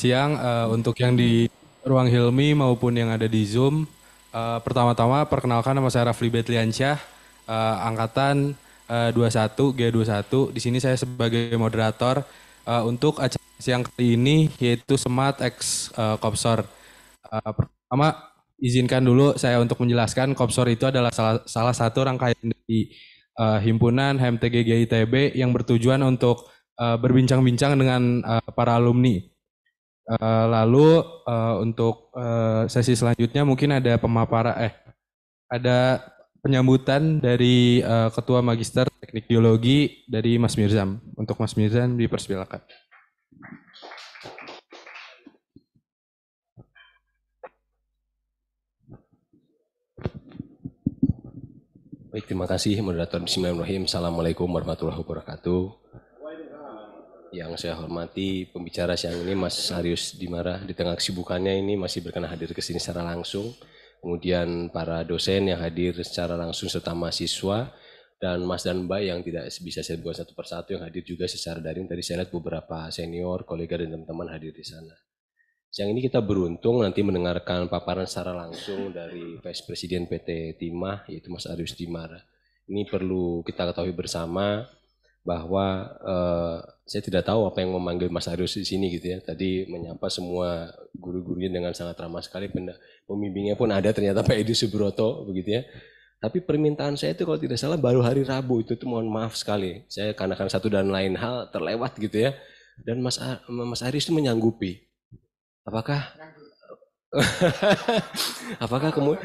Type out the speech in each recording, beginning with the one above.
Siang untuk yang di ruang Hilmi maupun yang ada di Zoom. Pertama-tama perkenalkan nama saya Rafli Betliansyah, angkatan 21 G21. Di sini saya sebagai moderator untuk acara siang kali ini yaitu Semat X Kopsor. Pertama izinkan dulu saya untuk menjelaskan Kopsor itu adalah salah satu rangkaian dari himpunan HMTG ITB yang bertujuan untuk berbincang-bincang dengan para alumni. Lalu untuk sesi selanjutnya mungkin ada ada penyambutan dari Ketua Magister Teknik Geologi dari Mas Mirzam. Untuk Mas Mirzam dipersilakan. Baik, terima kasih moderator. Bismillahirrahmanirrahim. Assalamualaikum warahmatullahi wabarakatuh. Yang saya hormati pembicara siang ini Mas Arius Dimara, di tengah kesibukannya ini masih berkenan hadir ke sini secara langsung. Kemudian para dosen yang hadir secara langsung serta mahasiswa, dan Mas dan Mbak yang tidak bisa saya buat satu persatu yang hadir juga secara daring. Tadi saya lihat beberapa senior, kolega dan teman-teman hadir di sana. Siang ini kita beruntung nanti mendengarkan paparan secara langsung dari Vice Presiden PT Timah, yaitu Mas Arius Dimara. Ini perlu kita ketahui bersama bahwa saya tidak tahu apa yang memanggil Mas Arius di sini gitu ya. Tadi menyapa semua guru-gurunya dengan sangat ramah sekali. Pembimbingnya pun ada ternyata Pak Edi Subroto begitu ya. Tapi permintaan saya itu kalau tidak salah baru hari Rabu itu tuh, mohon maaf sekali. Saya karena satu dan lain hal terlewat gitu ya. Dan Mas Arius itu menyanggupi. Apakah apakah kemudian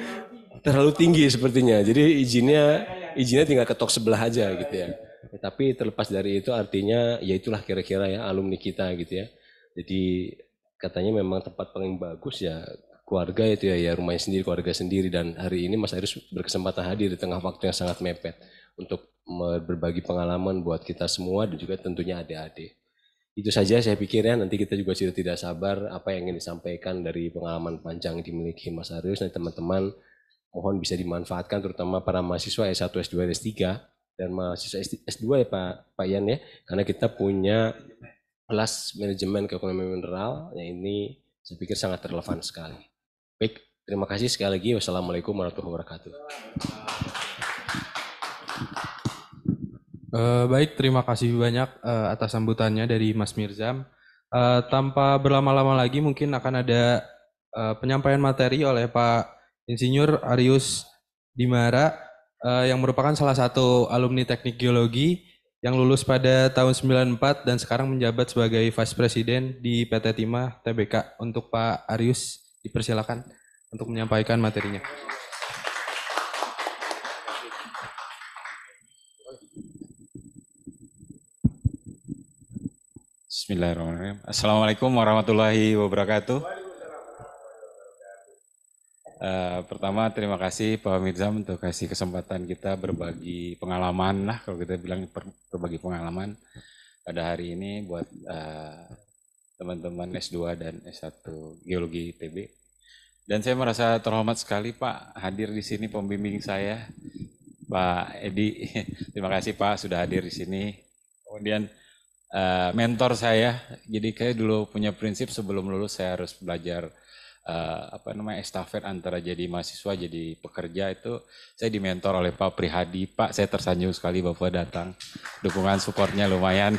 terlalu tinggi sepertinya. Jadi izinnya tinggal ketok sebelah aja gitu ya. Tapi terlepas dari itu artinya ya itulah kira-kira ya alumni kita gitu ya. Jadi katanya memang tempat paling bagus ya keluarga itu ya, rumahnya sendiri, keluarga sendiri. Dan hari ini Mas Aris berkesempatan hadir di tengah waktu yang sangat mepet untuk berbagi pengalaman buat kita semua dan juga tentunya adik-adik. Itu saja saya pikir ya, nanti kita juga sudah tidak sabar apa yang ingin disampaikan dari pengalaman panjang yang dimiliki Mas Arius. Dan teman-teman mohon bisa dimanfaatkan terutama para mahasiswa S1, S2, S3 dan mahasiswa S2 ya Pak Yan ya. Karena kita punya kelas manajemen keekonomian mineral yang ini saya pikir sangat relevan sekali. Baik, terima kasih sekali lagi. Wassalamualaikum warahmatullahi wabarakatuh. Baik, terima kasih banyak atas sambutannya dari Mas Mirzam. Tanpa berlama-lama lagi mungkin akan ada penyampaian materi oleh Pak Insinyur Arius Dimara yang merupakan salah satu alumni Teknik Geologi yang lulus pada tahun 94 dan sekarang menjabat sebagai Vice President di PT Timah TBK. Untuk Pak Arius dipersilakan untuk menyampaikan materinya. Bismillahirrahmanirrahim. Assalamualaikum warahmatullahi wabarakatuh. Pertama terima kasih Pak Mirzam untuk kasih kesempatan kita berbagi pengalaman lah, kalau kita bilang berbagi pengalaman pada hari ini buat teman-teman S2 dan S1 Geologi ITB. Dan saya merasa terhormat sekali Pak hadir di sini, pembimbing saya Pak Edi. Terima kasih Pak sudah hadir di sini. Kemudian mentor saya, jadi saya dulu punya prinsip sebelum lulus saya harus belajar estafet antara jadi mahasiswa jadi pekerja. Itu saya dimentor oleh Pak Prihadi. Pak, saya tersanjung sekali Bapak datang, dukungan supportnya lumayan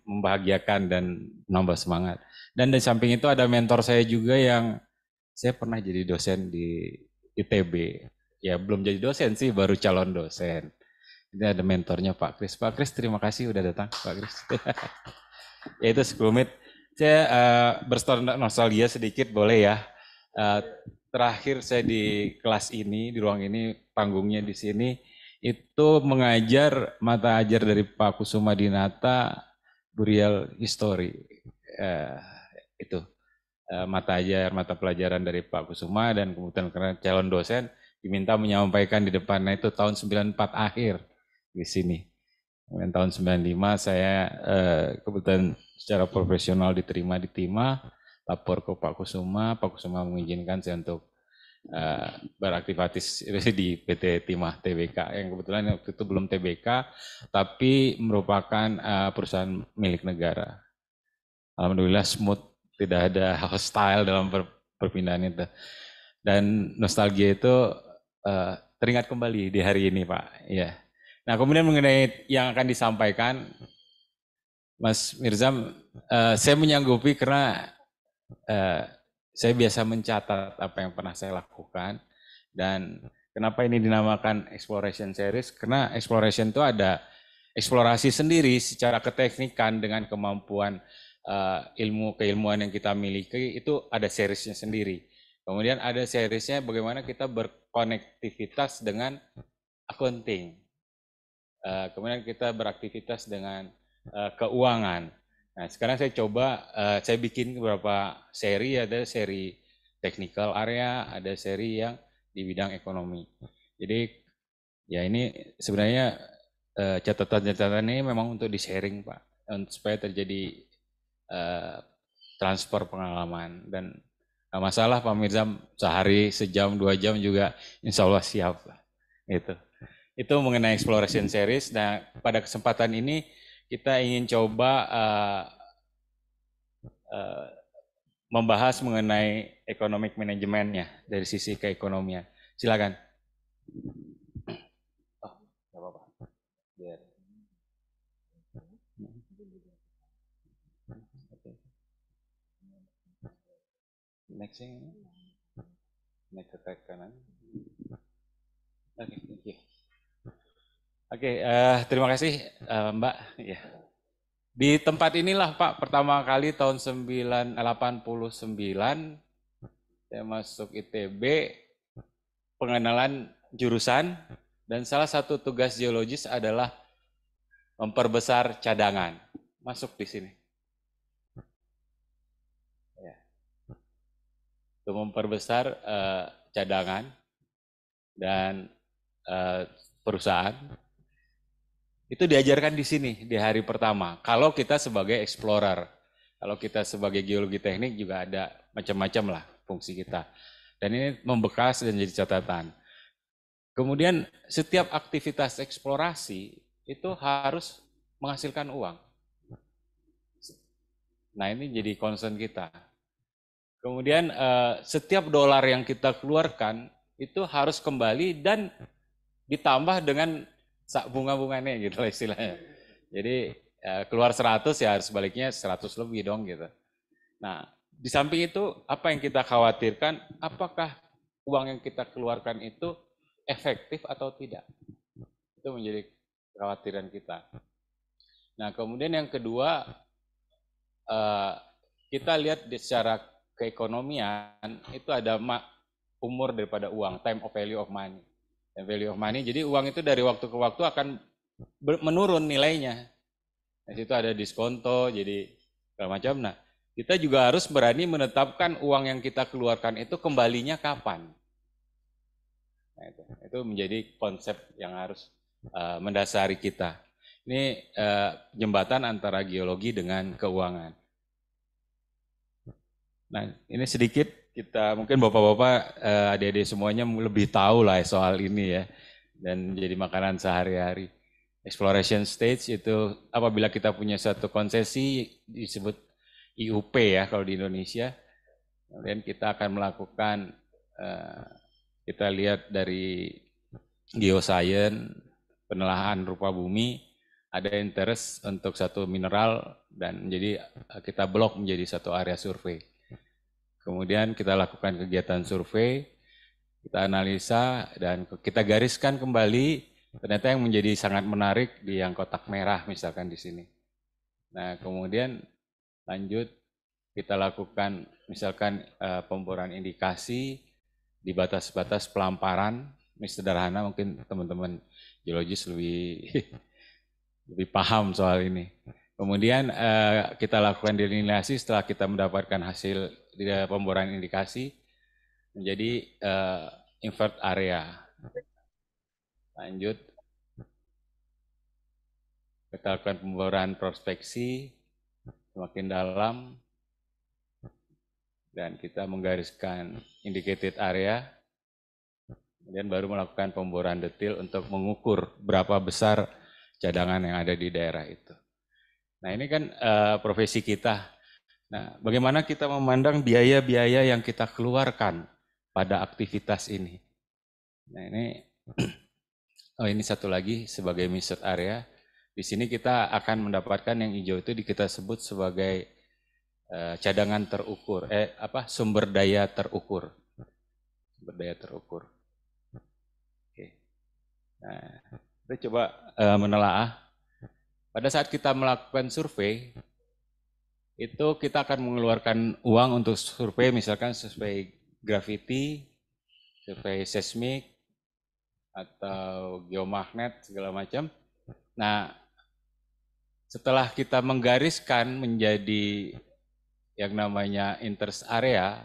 membahagiakan dan nambah semangat. Dan di samping itu ada mentor saya juga yang saya pernah jadi dosen di ITB, ya belum jadi dosen sih, baru calon dosen. Ini ada mentornya Pak Kris. Pak Kris, terima kasih udah datang Pak Kris. Ya itu sekelumit. Saya bernostalgia sedikit boleh ya. Terakhir saya di kelas ini, di ruang ini, panggungnya di sini, itu mengajar mata ajar dari Pak Kusuma Dinata, Burial History. Itu mata pelajaran dari Pak Kusuma, dan kemudian karena calon dosen diminta menyampaikan di depannya itu tahun 94 akhir di sini. Kemudian tahun 95 saya kebetulan secara profesional diterima di Timah, lapor ke Pak Kusuma mengizinkan saya untuk beraktivitas di PT Timah TBK, yang kebetulan waktu itu belum TBK, tapi merupakan perusahaan milik negara. Alhamdulillah smooth, tidak ada hostile dalam perpindahan itu. Dan nostalgia itu teringat kembali di hari ini, Pak. Ya. Nah, kemudian mengenai yang akan disampaikan, Mas Mirzam, saya menyanggupi karena saya biasa mencatat apa yang pernah saya lakukan. Dan kenapa ini dinamakan Exploration Series? Karena Exploration itu ada eksplorasi sendiri secara keteknikan dengan kemampuan keilmuan yang kita miliki, itu ada seriesnya sendiri. Kemudian ada seriesnya bagaimana kita berkonektivitas dengan accounting. Kemudian kita beraktivitas dengan keuangan. Nah, sekarang saya coba, saya bikin beberapa seri, ada seri technical area, ada seri yang di bidang ekonomi. Jadi ya ini sebenarnya catatan-catatan ini memang untuk di-sharing, Pak, supaya terjadi transfer pengalaman. Dan nggak masalah Pak Mirzam, sehari, sejam, 2 jam juga insya Allah siap. Itu mengenai Exploration Series. Nah, pada kesempatan ini kita ingin coba membahas mengenai economic manajemennya dari sisi keekonomian. Silakan. Oh, nggak apa-apa. Biar. Next ke kanan. Oke, thank you. Oke, terima kasih Mbak. Ya. Di tempat inilah Pak, pertama kali tahun 1989 saya masuk ITB, pengenalan jurusan, dan salah satu tugas geologis adalah memperbesar cadangan. Masuk di sini. Ya. Untuk memperbesar cadangan dan perusahaan. Itu diajarkan di sini di hari pertama. Kalau kita sebagai explorer, kalau kita sebagai geologi teknik juga ada macam-macam lah fungsi kita. Dan ini membekas dan jadi catatan. Kemudian setiap aktivitas eksplorasi itu harus menghasilkan uang. Nah ini jadi concern kita. Kemudian setiap dolar yang kita keluarkan itu harus kembali dan ditambah dengan bunga-bunganya gitu lah istilahnya. Jadi keluar 100 ya harus baliknya 100 lebih dong gitu. Nah di samping itu apa yang kita khawatirkan, apakah uang yang kita keluarkan itu efektif atau tidak? Itu menjadi kekhawatiran kita. Nah kemudian yang kedua, kita lihat secara keekonomian itu ada umur daripada uang, time of value of money. Dan value of money, jadi uang itu dari waktu ke waktu akan menurun nilainya. Di situ ada diskonto, jadi segala macam. Nah, kita juga harus berani menetapkan uang yang kita keluarkan itu kembalinya kapan. Nah, itu menjadi konsep yang harus mendasari kita. Ini jembatan antara geologi dengan keuangan. Nah, ini sedikit kita mungkin bapak-bapak, adik-adik semuanya lebih tahu lah soal ini ya, dan jadi makanan sehari-hari. Exploration stage itu apabila kita punya satu konsesi disebut IUP ya kalau di Indonesia. Kemudian kita akan melakukan, kita lihat dari geoscience, penelahan rupa bumi, ada interest untuk satu mineral dan jadi kita blok menjadi satu area survei. Kemudian kita lakukan kegiatan survei, kita analisa, dan kita gariskan kembali ternyata yang menjadi sangat menarik di yang kotak merah misalkan di sini. Nah kemudian lanjut kita lakukan misalkan pemboran indikasi di batas-batas pelamparan, ini sederhana mungkin teman-teman geologis lebih paham soal ini. Kemudian kita lakukan delineasi setelah kita mendapatkan hasil di pemboran indikasi menjadi invert area. Lanjut, kita lakukan pemboran prospeksi semakin dalam dan kita menggariskan indicated area. Kemudian baru melakukan pemboran detail untuk mengukur berapa besar cadangan yang ada di daerah itu. Nah ini kan profesi kita. Nah, bagaimana kita memandang biaya-biaya yang kita keluarkan pada aktivitas ini? Nah, ini satu lagi sebagai measured area. Di sini kita akan mendapatkan yang hijau itu kita sebut sebagai cadangan terukur, sumber daya terukur. Sumber daya terukur. Oke. Nah, kita coba menelaah. Pada saat kita melakukan survei, itu kita akan mengeluarkan uang untuk survei, misalkan survei gravity, survei seismik, atau geomagnet, segala macam. Nah, setelah kita menggariskan menjadi yang namanya interest area,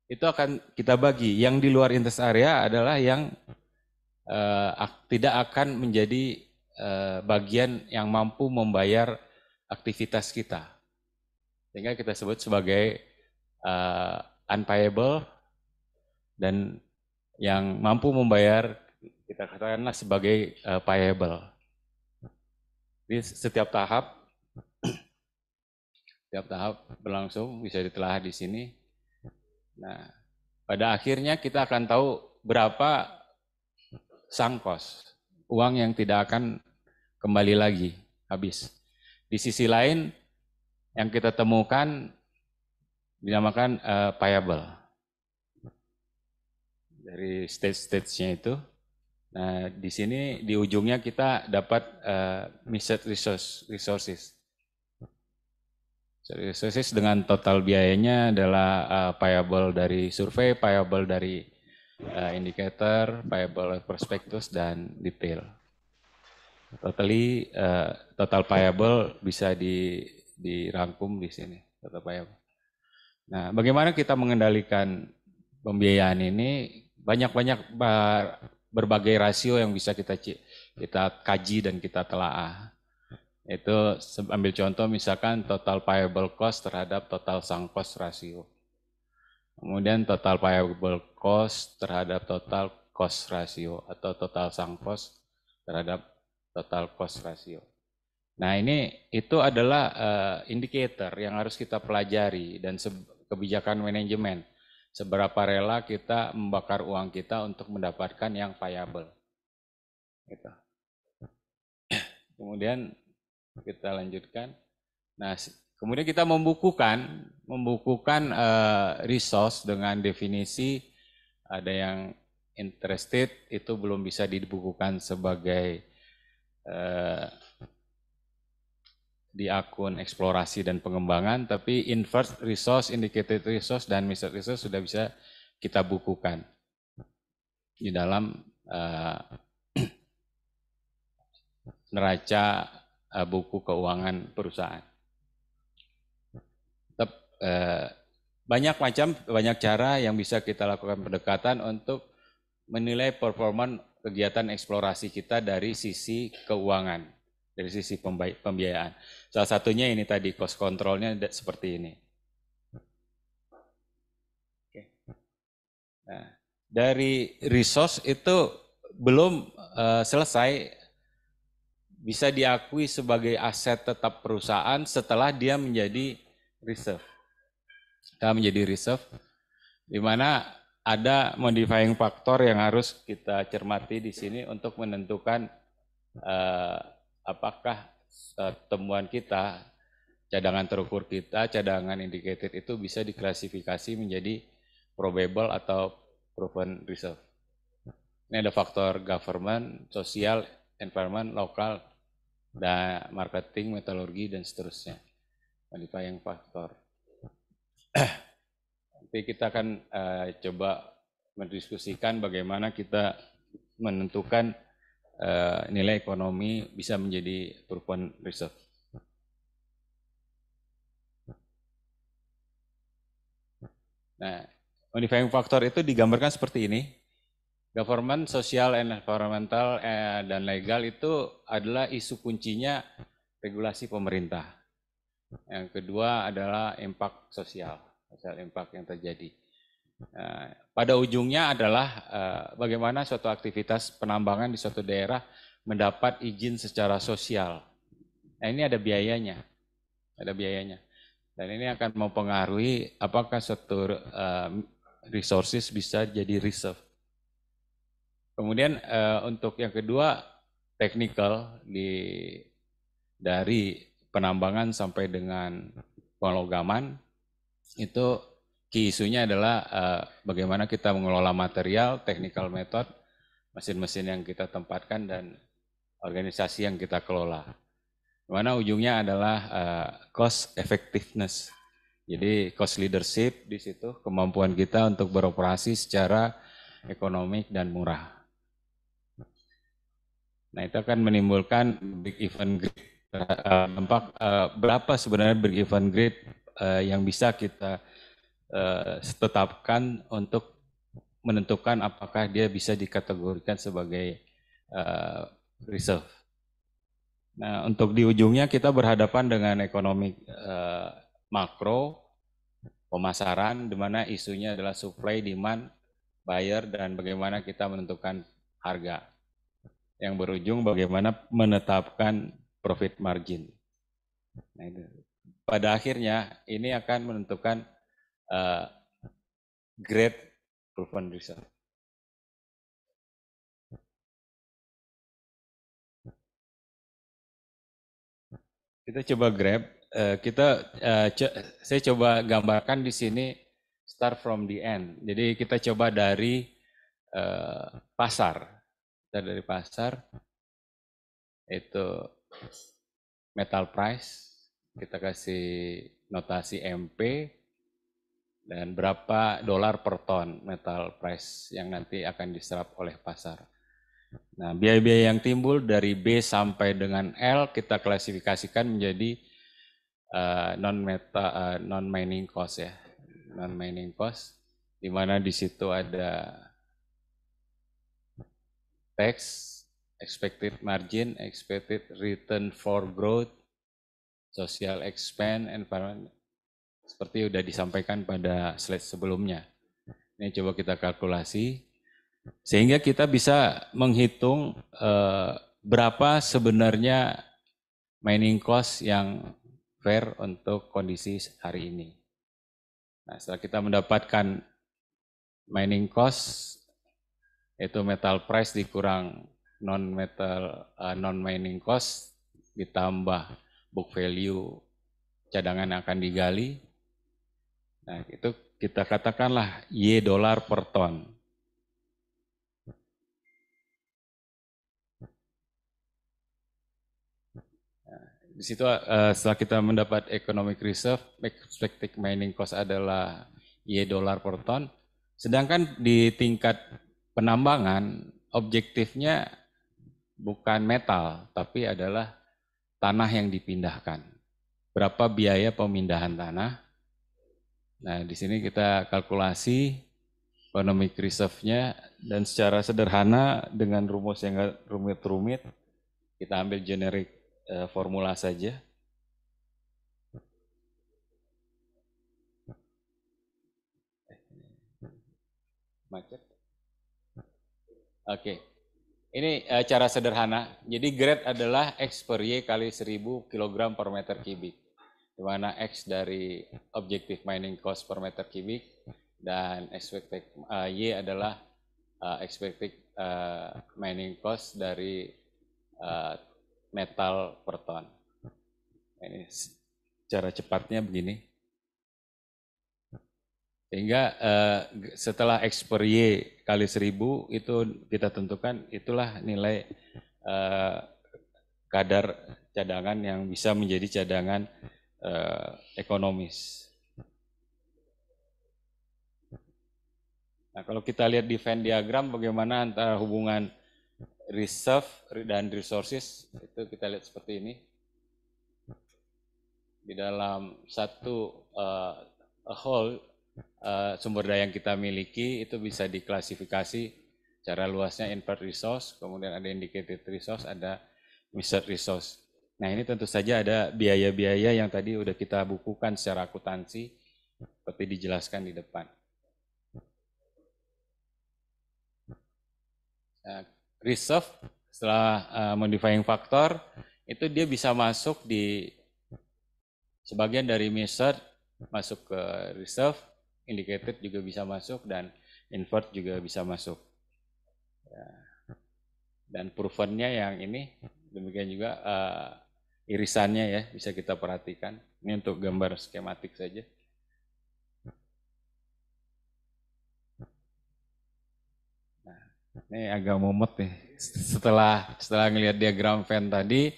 itu akan kita bagi. Yang di luar interest area adalah yang tidak akan menjadi bagian yang mampu membayar aktivitas kita. Sehingga kita sebut sebagai unpayable, dan yang mampu membayar kita katakanlah sebagai payable. Jadi setiap tahap berlangsung bisa ditelaah di sini. Nah, pada akhirnya kita akan tahu berapa sunk cost, uang yang tidak akan kembali lagi, habis. Di sisi lain, yang kita temukan dinamakan payable. Dari stage-stage-nya itu. Nah, di sini di ujungnya kita dapat measured resources. Resources dengan total biayanya adalah payable dari survei, payable dari indikator, payable prospektus, dan detail. Total payable bisa dirangkum di sini. Total payable. Nah, bagaimana kita mengendalikan pembiayaan ini? Banyak-banyak berbagai rasio yang bisa kita kaji dan kita telaah. Itu ambil contoh misalkan total payable cost terhadap total sunk cost ratio. Kemudian total payable cost terhadap total cost ratio atau total sunk cost terhadap total cost ratio. Nah, itu adalah indikator yang harus kita pelajari dan kebijakan manajemen. Seberapa rela kita membakar uang kita untuk mendapatkan yang payable. Gitu. Kemudian kita lanjutkan. Nah, kemudian kita membukukan resource dengan definisi, ada yang interested itu belum bisa dibukukan sebagai di akun eksplorasi dan pengembangan, tapi inferred resource, indicated resource, dan measured resource sudah bisa kita bukukan di dalam neraca buku keuangan perusahaan. Banyak cara yang bisa kita lakukan pendekatan untuk menilai performa kegiatan eksplorasi kita dari sisi keuangan, dari sisi pembiayaan. Salah satunya ini tadi, cost controlnya seperti ini. Oke. Nah, dari resource itu belum selesai, bisa diakui sebagai aset tetap perusahaan setelah dia menjadi reserve. Setelah menjadi reserve, di mana ada modifying factor yang harus kita cermati di sini untuk menentukan apakah temuan kita, cadangan terukur kita, cadangan indicated itu bisa diklasifikasi menjadi probable atau proven reserve. Ini ada faktor government, sosial, environment, lokal, dan marketing, metalurgi, dan seterusnya. Modifying factor. Nanti kita akan coba mendiskusikan bagaimana kita menentukan nilai ekonomi bisa menjadi proven reserve. Nah, modifying factor itu digambarkan seperti ini. Government, social, and environmental, dan legal itu adalah isu kuncinya regulasi pemerintah. Yang kedua adalah impact sosial, social impact yang terjadi. Pada ujungnya adalah bagaimana suatu aktivitas penambangan di suatu daerah mendapat izin secara sosial. Nah, ini ada biayanya. Dan ini akan mempengaruhi apakah suatu resources bisa jadi reserve. Kemudian untuk yang kedua, technical dari penambangan sampai dengan penglogaman, itu key isunya adalah bagaimana kita mengelola material, technical method, mesin-mesin yang kita tempatkan, dan organisasi yang kita kelola. Dimana ujungnya adalah cost effectiveness. Jadi cost leadership di situ, kemampuan kita untuk beroperasi secara ekonomik dan murah. Nah, itu akan menimbulkan break even grade. Dampak berapa sebenarnya break even grade yang bisa kita tetapkan untuk menentukan apakah dia bisa dikategorikan sebagai reserve. Nah, untuk di ujungnya kita berhadapan dengan ekonomi makro, pemasaran, di mana isunya adalah supply, demand, buyer, dan bagaimana kita menentukan harga. Yang berujung bagaimana menetapkan profit margin. Nah, itu. Pada akhirnya ini akan menentukan grade proven reserve. Kita coba grab, saya coba gambarkan di sini start from the end. Jadi kita coba dari pasar. Kita dari pasar itu metal price, kita kasih notasi MP dan berapa dolar per ton metal price yang nanti akan diserap oleh pasar. Nah, biaya-biaya yang timbul dari B sampai dengan L kita klasifikasikan menjadi non-mining cost ya. Non-mining cost, di mana di situ ada tax, expected margin, expected return for growth, social expense, environment, seperti sudah disampaikan pada slide sebelumnya. Ini coba kita kalkulasi, sehingga kita bisa menghitung berapa sebenarnya mining cost yang fair untuk kondisi hari ini. Nah, setelah kita mendapatkan mining cost, itu metal price dikurang non-mining cost, ditambah book value cadangan yang akan digali. Nah, itu kita katakanlah Y dolar per ton. Di situ setelah kita mendapat economic reserve, expected mining cost adalah Y dolar per ton. Sedangkan di tingkat penambangan, objektifnya bukan metal, tapi adalah tanah yang dipindahkan. Berapa biaya pemindahan tanah? Nah, di sini kita kalkulasi economic reserve-nya, dan secara sederhana dengan rumus yang nggak rumit-rumit, kita ambil generik formula saja. Macet. Oke. Ini cara sederhana. Jadi grade adalah X per Y kali 1000 kg per meter kubik. Di mana X dari objective mining cost per meter kubik dan expected Y adalah expected mining cost dari metal per ton. Ini cara cepatnya begini. Sehingga setelah X per Y kali 1000 itu kita tentukan itulah nilai kadar cadangan yang bisa menjadi cadangan ekonomis. Nah, kalau kita lihat di Venn diagram bagaimana antara hubungan reserve dan resources, itu kita lihat seperti ini. Di dalam satu whole sumber daya yang kita miliki itu bisa diklasifikasi secara luasnya inferred resource, kemudian ada indicated resource, ada measured resource. Nah, ini tentu saja ada biaya-biaya yang tadi udah kita bukukan secara akuntansi seperti dijelaskan di depan. Reserve setelah modifying factor itu dia bisa masuk di Sebagian dari measured masuk ke reserve, indicated juga bisa masuk, dan invert juga bisa masuk. Ya. Dan provennya yang ini, demikian juga irisannya ya, bisa kita perhatikan. Ini untuk gambar skematik saja. Nah, ini agak mumet nih. Setelah ngelihat diagram Venn tadi,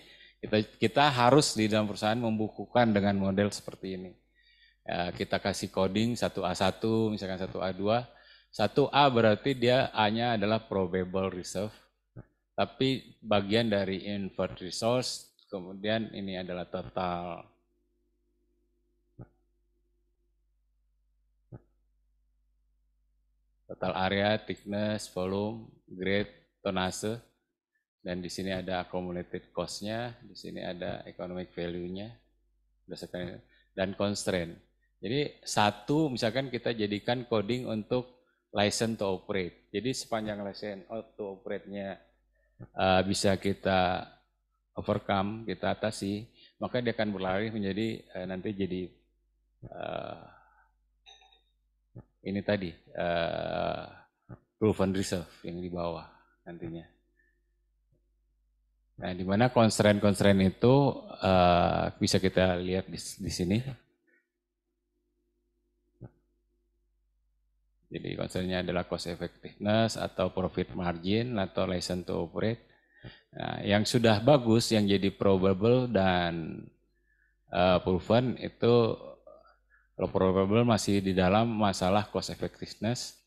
kita harus di dalam perusahaan membukukan dengan model seperti ini. Ya, kita kasih coding 1A1, misalkan 1A2. 1A berarti dia A-nya adalah probable reserve. Tapi bagian dari invert resource, kemudian ini adalah total. Total area, thickness, volume, grade, tonase. Dan di sini ada accumulated cost-nya, di sini ada economic value-nya, dan constraint. Jadi satu misalkan kita jadikan coding untuk license to operate. Jadi sepanjang license to operate-nya bisa kita overcome, kita atasi, maka dia akan berlari menjadi nanti jadi ini tadi proven reserve yang di bawah nantinya. Nah, di mana constraint itu bisa kita lihat di sini. Jadi constraint-nya adalah cost effectiveness atau profit margin atau license to operate. Nah, yang sudah bagus, yang jadi probable dan proven itu, kalau probable masih di dalam masalah cost effectiveness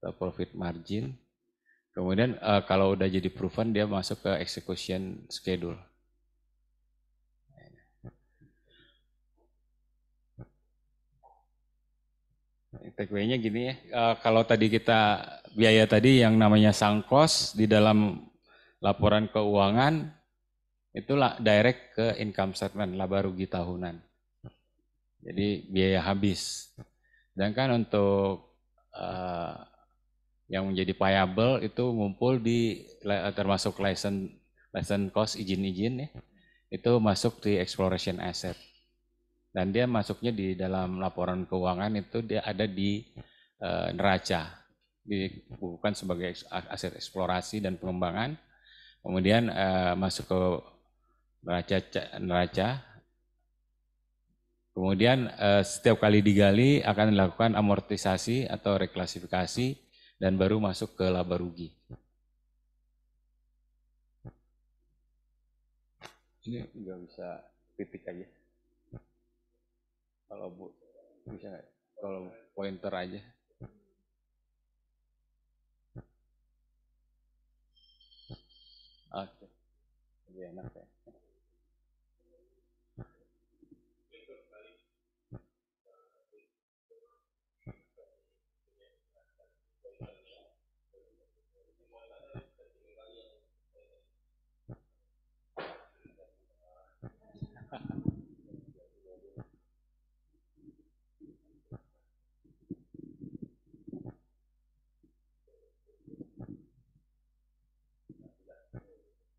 atau profit margin. Kemudian kalau udah jadi proven dia masuk ke execution schedule. Takeaway-nya gini ya, kalau tadi kita biaya tadi yang namanya sunk cost di dalam laporan keuangan itu direct ke income statement, laba rugi tahunan. Jadi biaya habis. Sedangkan untuk yang menjadi payable itu ngumpul di termasuk license cost, izin-izin ya, itu masuk di exploration asset. Dan dia masuknya di dalam laporan keuangan itu dia ada di neraca, dibukukan sebagai aset eksplorasi dan pengembangan. Kemudian masuk ke neraca. Kemudian setiap kali digali akan dilakukan amortisasi atau reklasifikasi dan baru masuk ke laba rugi. Ini nggak bisa titik aja. Kalau bisa, kalau pointer aja. Oke, lebih enak ya.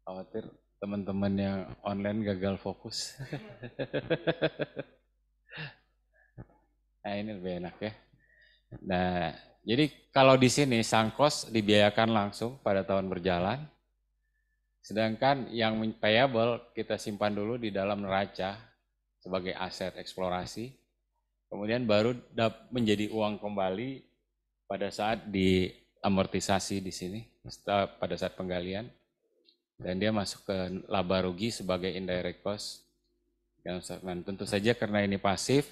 Khawatir teman-teman yang online gagal fokus. Nah ini lebih enak ya. Nah jadi kalau di sini sunk cost dibiayakan langsung pada tahun berjalan. Sedangkan yang payable kita simpan dulu di dalam neraca sebagai aset eksplorasi. Kemudian baru menjadi uang kembali pada saat diamortisasi di sini, pada saat penggalian. Dan dia masuk ke laba rugi sebagai indirect cost. Tentu saja karena ini pasif,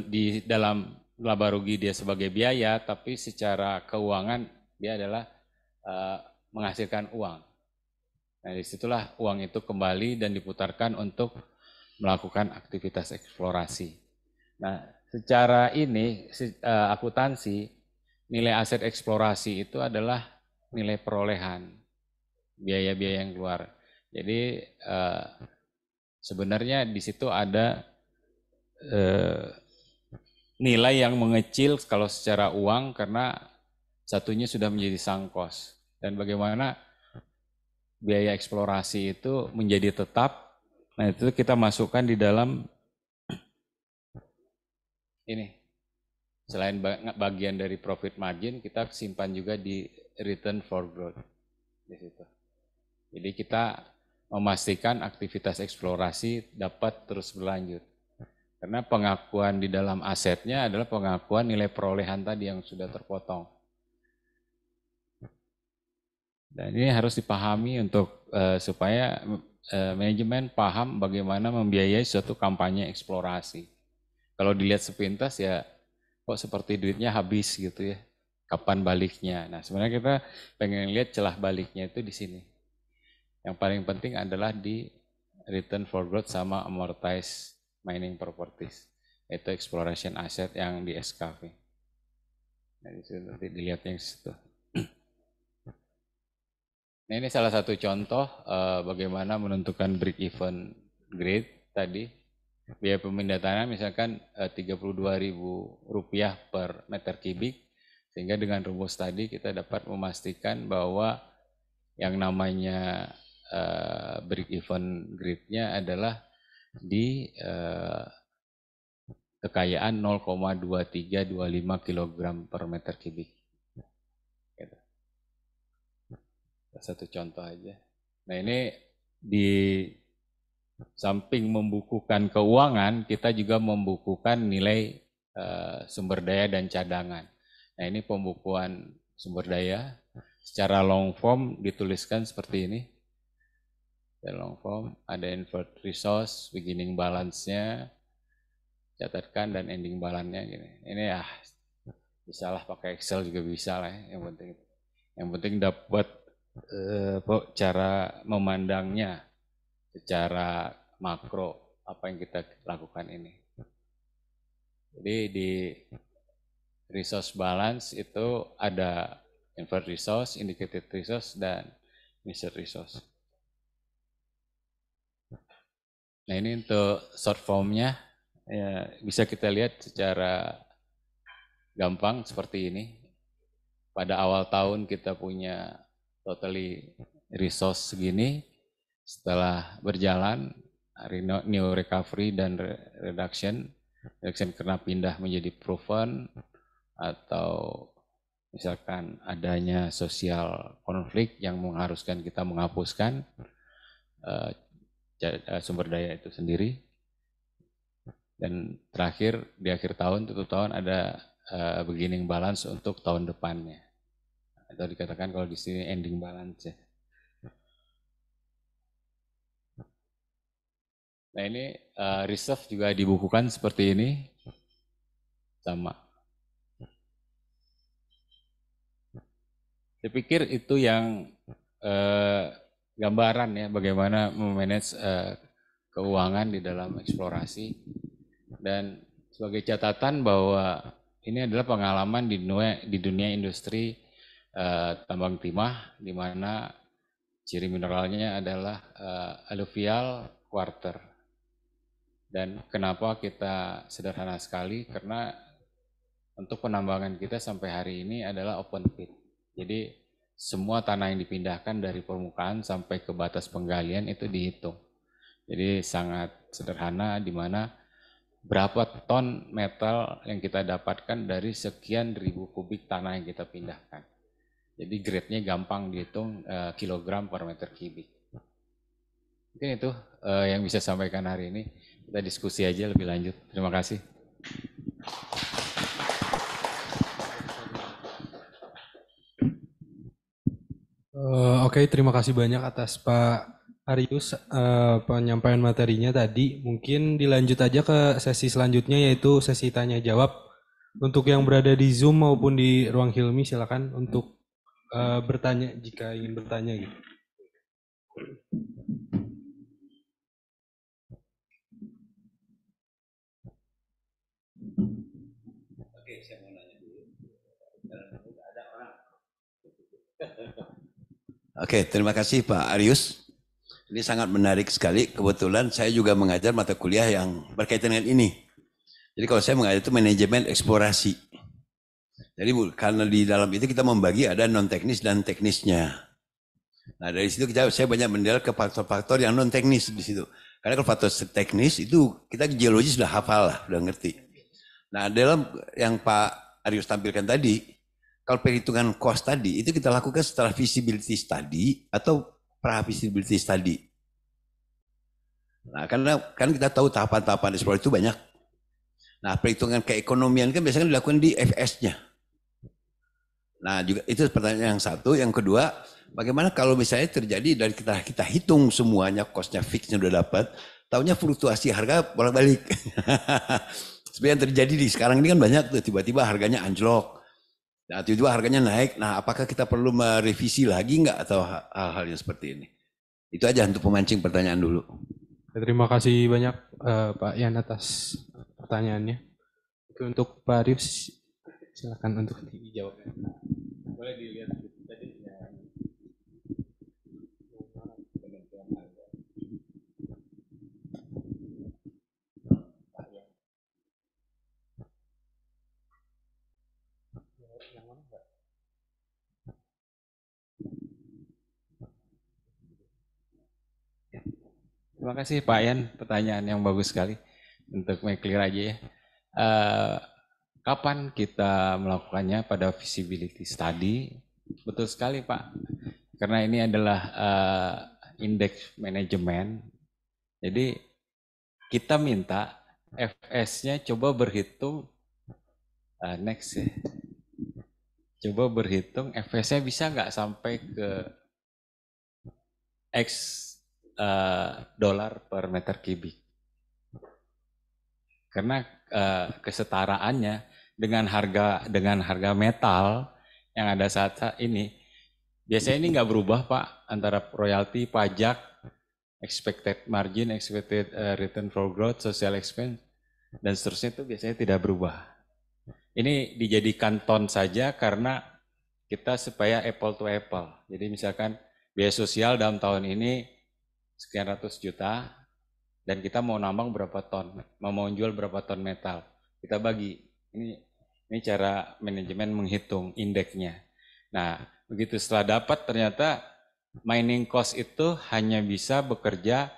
di dalam laba rugi dia sebagai biaya, tapi secara keuangan dia adalah menghasilkan uang. Nah disitulah uang itu kembali dan diputarkan untuk melakukan aktivitas eksplorasi. Nah secara ini akuntansi, nilai aset eksplorasi itu adalah nilai perolehan. Biaya-biaya yang keluar. Jadi sebenarnya di situ ada nilai yang mengecil kalau secara uang karena satunya sudah menjadi sunk cost. Dan bagaimana biaya eksplorasi itu menjadi tetap, nah itu kita masukkan di dalam ini selain bagian dari profit margin, kita simpan juga di return for growth di situ. Jadi kita memastikan aktivitas eksplorasi dapat terus berlanjut. Karena pengakuan di dalam asetnya adalah pengakuan nilai perolehan tadi yang sudah terpotong. Dan ini harus dipahami untuk supaya manajemen paham bagaimana membiayai suatu kampanye eksplorasi. Kalau dilihat sepintas ya kok seperti duitnya habis gitu ya. Kapan baliknya? Nah, sebenarnya kita pengen lihat celah baliknya itu di sini. Yang paling penting adalah di return for growth sama amortize mining properties, yaitu exploration asset yang di SKV. Nah, di situ nanti dilihat yang situ. Nah, ini salah satu contoh bagaimana menentukan break even grade tadi. Biaya pemindah tanah misalkan Rp32.000 per meter kubik, sehingga dengan rumus tadi kita dapat memastikan bahwa yang namanya break even grade-nya adalah di kekayaan 0,2325 kg per meter kubik. Satu contoh aja. Nah, ini di samping membukukan keuangan, kita juga membukukan nilai sumber daya dan cadangan. Nah, ini pembukuan sumber daya secara long form dituliskan seperti ini. Di long form ada inferred resource, beginning balance-nya, catatkan dan ending balance-nya gini. Ini ya bisa lah pakai Excel juga bisa lah ya, yang penting dapat cara memandangnya secara makro apa yang kita lakukan ini. Jadi di resource balance itu ada inferred resource, indicated resource, dan measured resource. Nah, ini untuk short form-nya ya, bisa kita lihat secara gampang seperti ini. Pada awal tahun kita punya totally resource segini. Setelah berjalan, new recovery dan reduction karena pindah menjadi proven atau misalkan adanya sosial konflik yang mengharuskan kita menghapuskan sumber daya itu sendiri. Dan terakhir di akhir tahun, tutup tahun ada beginning balance untuk tahun depannya. Atau dikatakan kalau di sini ending balance ya. Nah, ini reserve juga dibukukan seperti ini, sama. Saya pikir itu yang gambaran ya bagaimana memanage keuangan di dalam eksplorasi. Dan sebagai catatan bahwa ini adalah pengalaman di dunia industri tambang timah, di mana ciri mineralnya adalah alluvial quarter. Dan kenapa kita sederhana sekali? Karena untuk penambangan kita sampai hari ini adalah open pit. Jadi semua tanah yang dipindahkan dari permukaan sampai ke batas penggalian itu dihitung. Jadi sangat sederhana, di mana berapa ton metal yang kita dapatkan dari sekian ribu kubik tanah yang kita pindahkan. Jadi grade-nya gampang dihitung kilogram per meter kubik. Mungkin itu yang bisa sampaikan hari ini. Kita diskusi aja lebih lanjut. Terima kasih. Oke, terima kasih banyak atas Pak Arius penyampaian materinya tadi. Mungkin dilanjut aja ke sesi selanjutnya, yaitu sesi tanya jawab. Untuk yang berada di Zoom maupun di ruang Hilmi, silakan untuk bertanya jika ingin bertanya gitu. Oke, saya mau nanya dulu. Ada orang. Oke, terima kasih Pak Arius. Ini sangat menarik sekali. Kebetulan saya juga mengajar mata kuliah yang berkaitan dengan ini. Jadi kalau saya mengajar itu manajemen eksplorasi. Jadi karena di dalam itu kita membagi ada non teknis dan teknisnya. Nah dari situ saya banyak mendeal ke faktor-faktor yang non teknis di situ. Karena kalau faktor teknis itu kita geologi sudah hafal lah, sudah ngerti. Nah, dalam yang Pak Arius tampilkan tadi, kalau perhitungan cost tadi, itu kita lakukan setelah feasibility study atau pra-feasibility study. Nah, karena kan kita tahu tahapan-tahapan eksplorasi itu banyak. Nah, perhitungan keekonomian kan biasanya dilakukan di FS-nya. Nah, juga itu pertanyaan yang satu. Yang kedua, bagaimana kalau misalnya terjadi dari kita hitung semuanya, cost-nya fix-nya udah dapat, tahunya fluktuasi harga bolak-balik. Seperti yang terjadi di sekarang ini kan banyak tuh, tiba-tiba harganya anjlok. Nah, tiba-tiba harganya naik. Nah, apakah kita perlu merevisi lagi nggak atau hal-hal yang seperti ini? Itu aja untuk pemancing pertanyaan dulu. Terima kasih banyak Pak Yan atas pertanyaannya. Itu untuk Pak Arief, silakan untuk dijawab. Boleh dilihat tadi. Terima kasih Pak Yan, pertanyaan yang bagus sekali untuk make clear aja ya. Kapan kita melakukannya pada feasibility study? Betul sekali Pak, karena ini adalah indeks manajemen. Jadi kita minta FS-nya coba berhitung next ya. Coba berhitung FS-nya bisa nggak sampai ke X dolar per meter kubik. Karena kesetaraannya dengan harga metal yang ada saat ini, biasanya ini nggak berubah Pak, antara royalti, pajak, expected margin, expected return for growth, social expense, dan seterusnya itu biasanya tidak berubah. Ini dijadikan ton saja karena kita supaya apple to apple. Jadi misalkan biaya sosial dalam tahun ini sekian ratus juta, dan kita mau nambang berapa ton, mau jual berapa ton metal, kita bagi. Ini cara manajemen menghitung indeksnya. Nah, begitu setelah dapat ternyata mining cost itu hanya bisa bekerja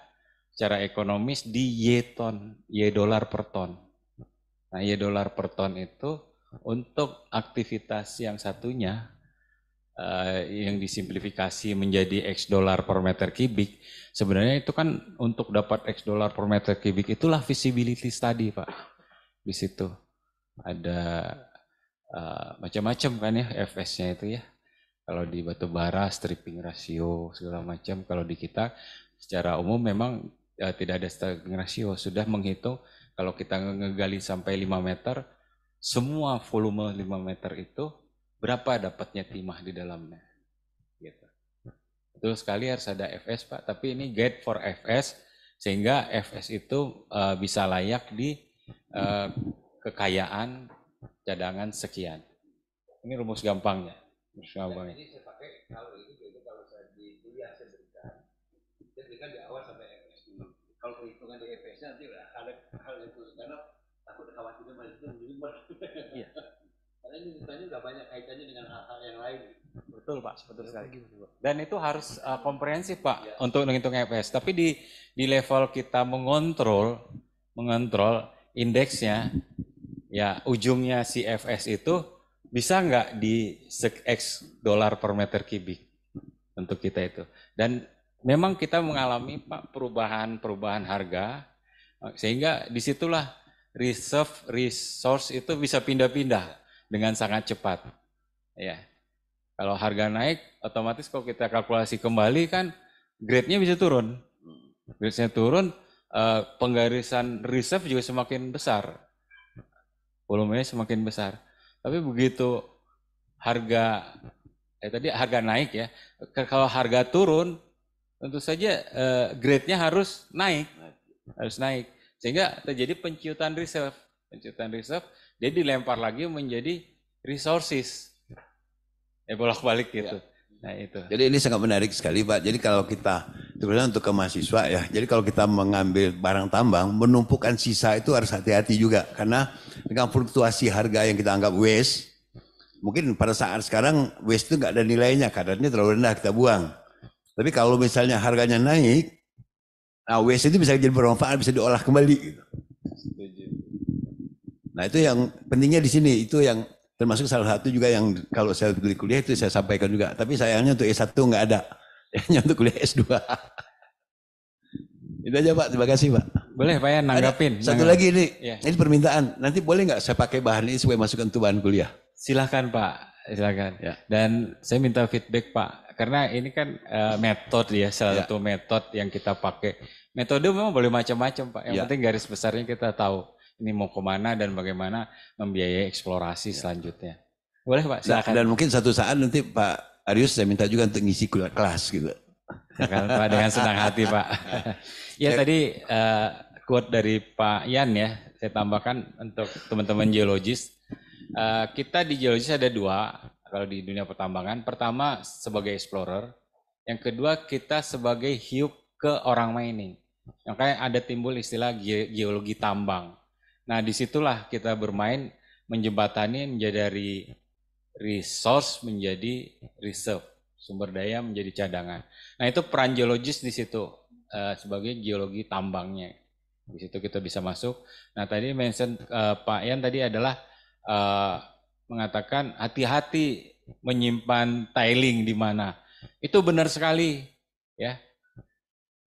secara ekonomis di Y ton, Y dolar per ton. Nah, Y dolar per ton itu untuk aktivitas yang satunya yang disimplifikasi menjadi X dolar per meter kubik, sebenarnya itu kan untuk dapat X dolar per meter kubik itulah feasibility study Pak. Di situ ada macam-macam kan ya FS-nya itu ya. Kalau di batu bara stripping ratio segala macam, kalau di kita secara umum memang tidak ada stripping ratio, sudah menghitung kalau kita ngegali sampai 5 meter, semua volume 5 meter itu berapa dapatnya timah di dalamnya. Gitu. Betul sekali harus ada FS Pak, tapi ini guide for FS, sehingga FS itu bisa layak di kekayaan cadangan sekian. Ini rumus gampangnya. Rumus gampangnya. Ini saya pakai kalau saya di kuliah saya berikan di awal sampai FS dulu. Kalau perhitungan di FS-nya nanti ada hal yang khusus, karena takut khawatirnya masih itu berubah. Iya. Karena ini ditanya nggak banyak kaitannya dengan hal-hal yang lain. Betul Pak, betul sekali. Dan itu harus komprehensif Pak ya, untuk menghitung FS. Tapi di level kita mengontrol indeksnya, ya ujungnya si FS itu bisa nggak di X dolar per meter kubik untuk kita itu. Dan memang kita mengalami Pak perubahan harga, sehingga disitulah resource itu bisa pindah-pindah dengan sangat cepat. Ya, kalau harga naik, otomatis kalau kita kalkulasi kembali kan grade-nya bisa turun. Grade-nya turun, penggarisan reserve juga semakin besar. Volumenya semakin besar. Tapi begitu harga naik ya, kalau harga turun, tentu saja grade-nya harus naik. Sehingga terjadi penciutan reserve. Dia dilempar lagi menjadi resources. Bolak-balik gitu. Ya. Nah itu. Jadi ini sangat menarik sekali Pak. Jadi kalau kita, terutama untuk ke mahasiswa ya, jadi kalau kita mengambil barang tambang, menumpukan sisa itu harus hati-hati juga. Karena dengan fluktuasi harga yang kita anggap waste, mungkin pada saat sekarang waste itu nggak ada nilainya, kadarnya terlalu rendah kita buang. Tapi kalau misalnya harganya naik, nah waste itu bisa jadi bermanfaat, bisa diolah kembali. Gitu. Nah itu yang pentingnya di sini, itu yang termasuk salah satu juga yang kalau saya kuliah itu saya sampaikan juga. Tapi sayangnya untuk S1 nggak ada, hanya untuk kuliah S2. Itu aja Pak, terima kasih Pak. Boleh Pak Yan nanggapin. Satu lagi ini, Ya. ini permintaan. Nanti boleh nggak saya pakai bahan ini supaya masukkan untuk bahan kuliah? Silahkan Pak, silahkan. Ya. Dan saya minta feedback Pak, karena ini kan metode ya, salah satu metode yang kita pakai. Metode memang boleh macam-macam Pak, yang penting garis besarnya kita tahu ini mau kemana dan bagaimana membiayai eksplorasi selanjutnya. Boleh Pak, silakan. Dan mungkin satu saat nanti Pak Arius saya minta juga untuk ngisi kelas gitu. Silakan Pak, dengan senang hati Pak. Ya tadi quote dari Pak Yan ya, saya tambahkan untuk teman-teman geologis. Kita di geologis ada dua, kalau di dunia pertambangan. Pertama sebagai explorer, yang kedua kita sebagai hiup ke orang mining. Makanya ada timbul istilah geologi tambang. Nah disitulah kita bermain menjembatani menjadi dari resource menjadi reserve, sumber daya menjadi cadangan. Nah itu peran geologis di situ sebagai geologi tambangnya. Di situ kita bisa masuk. Nah tadi mention Pak Yan tadi adalah mengatakan hati-hati menyimpan tiling di mana. Itu benar sekali ya.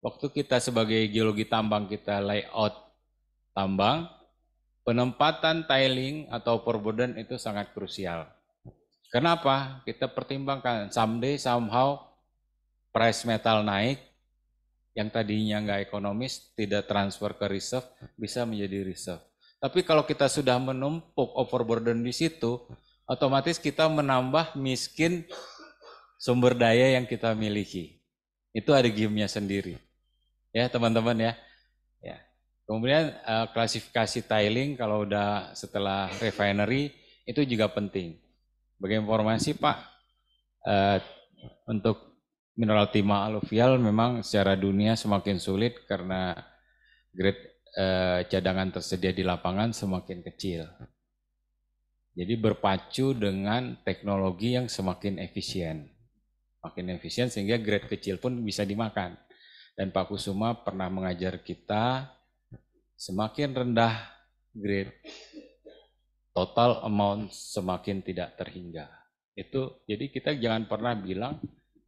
Waktu kita sebagai geologi tambang kita layout tambang, penempatan tiling atau overburden itu sangat krusial. Kenapa? Kita pertimbangkan someday somehow price metal naik, yang tadinya nggak ekonomis tidak transfer ke reserve bisa menjadi reserve. Tapi kalau kita sudah menumpuk overburden di situ, otomatis kita menambah miskin sumber daya yang kita miliki. Itu ada game-nya sendiri. Ya teman-teman ya. Kemudian klasifikasi tiling kalau udah setelah refinery itu juga penting. Sebagai informasi Pak, untuk mineral timah aluvial memang secara dunia semakin sulit karena grade cadangan tersedia di lapangan semakin kecil. Jadi berpacu dengan teknologi yang semakin efisien. Makin efisien sehingga grade kecil pun bisa dimakan. Dan Pak Kusuma pernah mengajar kita, semakin rendah grade, total amount semakin tidak terhingga. Itu jadi kita jangan pernah bilang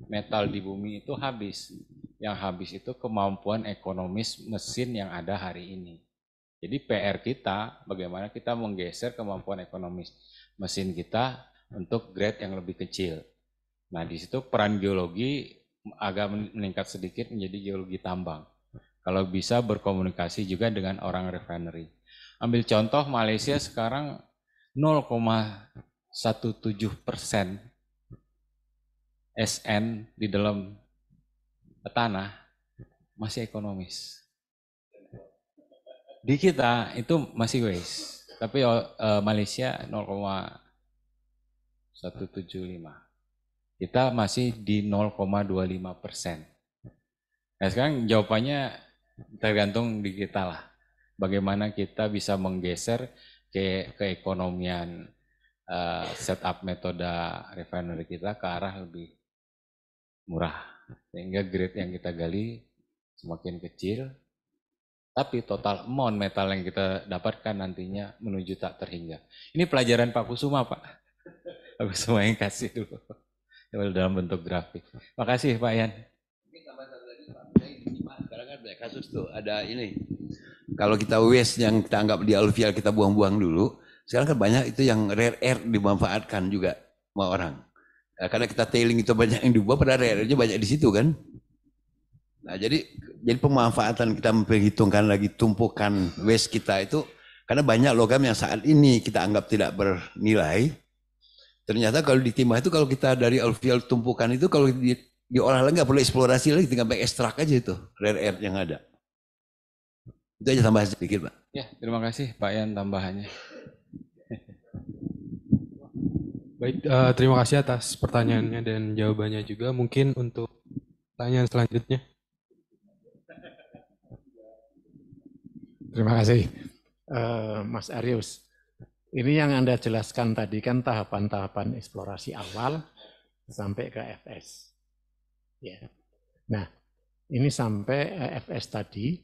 metal di bumi itu habis. Yang habis itu kemampuan ekonomis mesin yang ada hari ini. Jadi PR kita bagaimana kita menggeser kemampuan ekonomis mesin kita untuk grade yang lebih kecil. Nah di situ peran geologi agak meningkat sedikit menjadi geologi tambang. Kalau bisa berkomunikasi juga dengan orang refinery. Ambil contoh Malaysia sekarang 0,17% SN di dalam tanah masih ekonomis. Di kita itu masih waste, tapi Malaysia 0,175. Kita masih di 0,25%. Nah sekarang jawabannya tergantung di kita lah. Bagaimana kita bisa menggeser ke keekonomian setup metode refinery kita ke arah lebih murah. Sehingga grade yang kita gali semakin kecil, tapi total amount metal yang kita dapatkan nantinya menuju tak terhingga. Ini pelajaran Pak Kusuma Pak. Pak Kusuma yang kasih dulu. Dalam bentuk grafik. Makasih Pak Yan. Sekarang kan banyak kasus tuh, ada ini. Kalau kita waste yang kita anggap di aluvial kita buang-buang dulu, sekarang kan banyak itu yang rare earth dimanfaatkan juga sama orang. Nah, karena kita tailing itu banyak yang dibuang, pada rare earth-nya banyak di situ kan. Nah jadi pemanfaatan kita memperhitungkan lagi tumpukan waste kita itu, karena banyak logam yang saat ini kita anggap tidak bernilai. Ternyata kalau di timah itu kalau kita dari aluvial tumpukan itu kalau diolah lagi nggak perlu eksplorasi lagi, tinggal ekstrak aja itu rare earth yang ada. Itu aja tambahan sedikit Pak. Ya terima kasih Pak Yan tambahannya. Baik, terima kasih atas pertanyaannya dan jawabannya juga. Mungkin untuk pertanyaan selanjutnya. Terima kasih Mas Arius. Ini yang Anda jelaskan tadi kan tahapan-tahapan eksplorasi awal sampai ke FS. Ya. Nah, ini sampai FS tadi,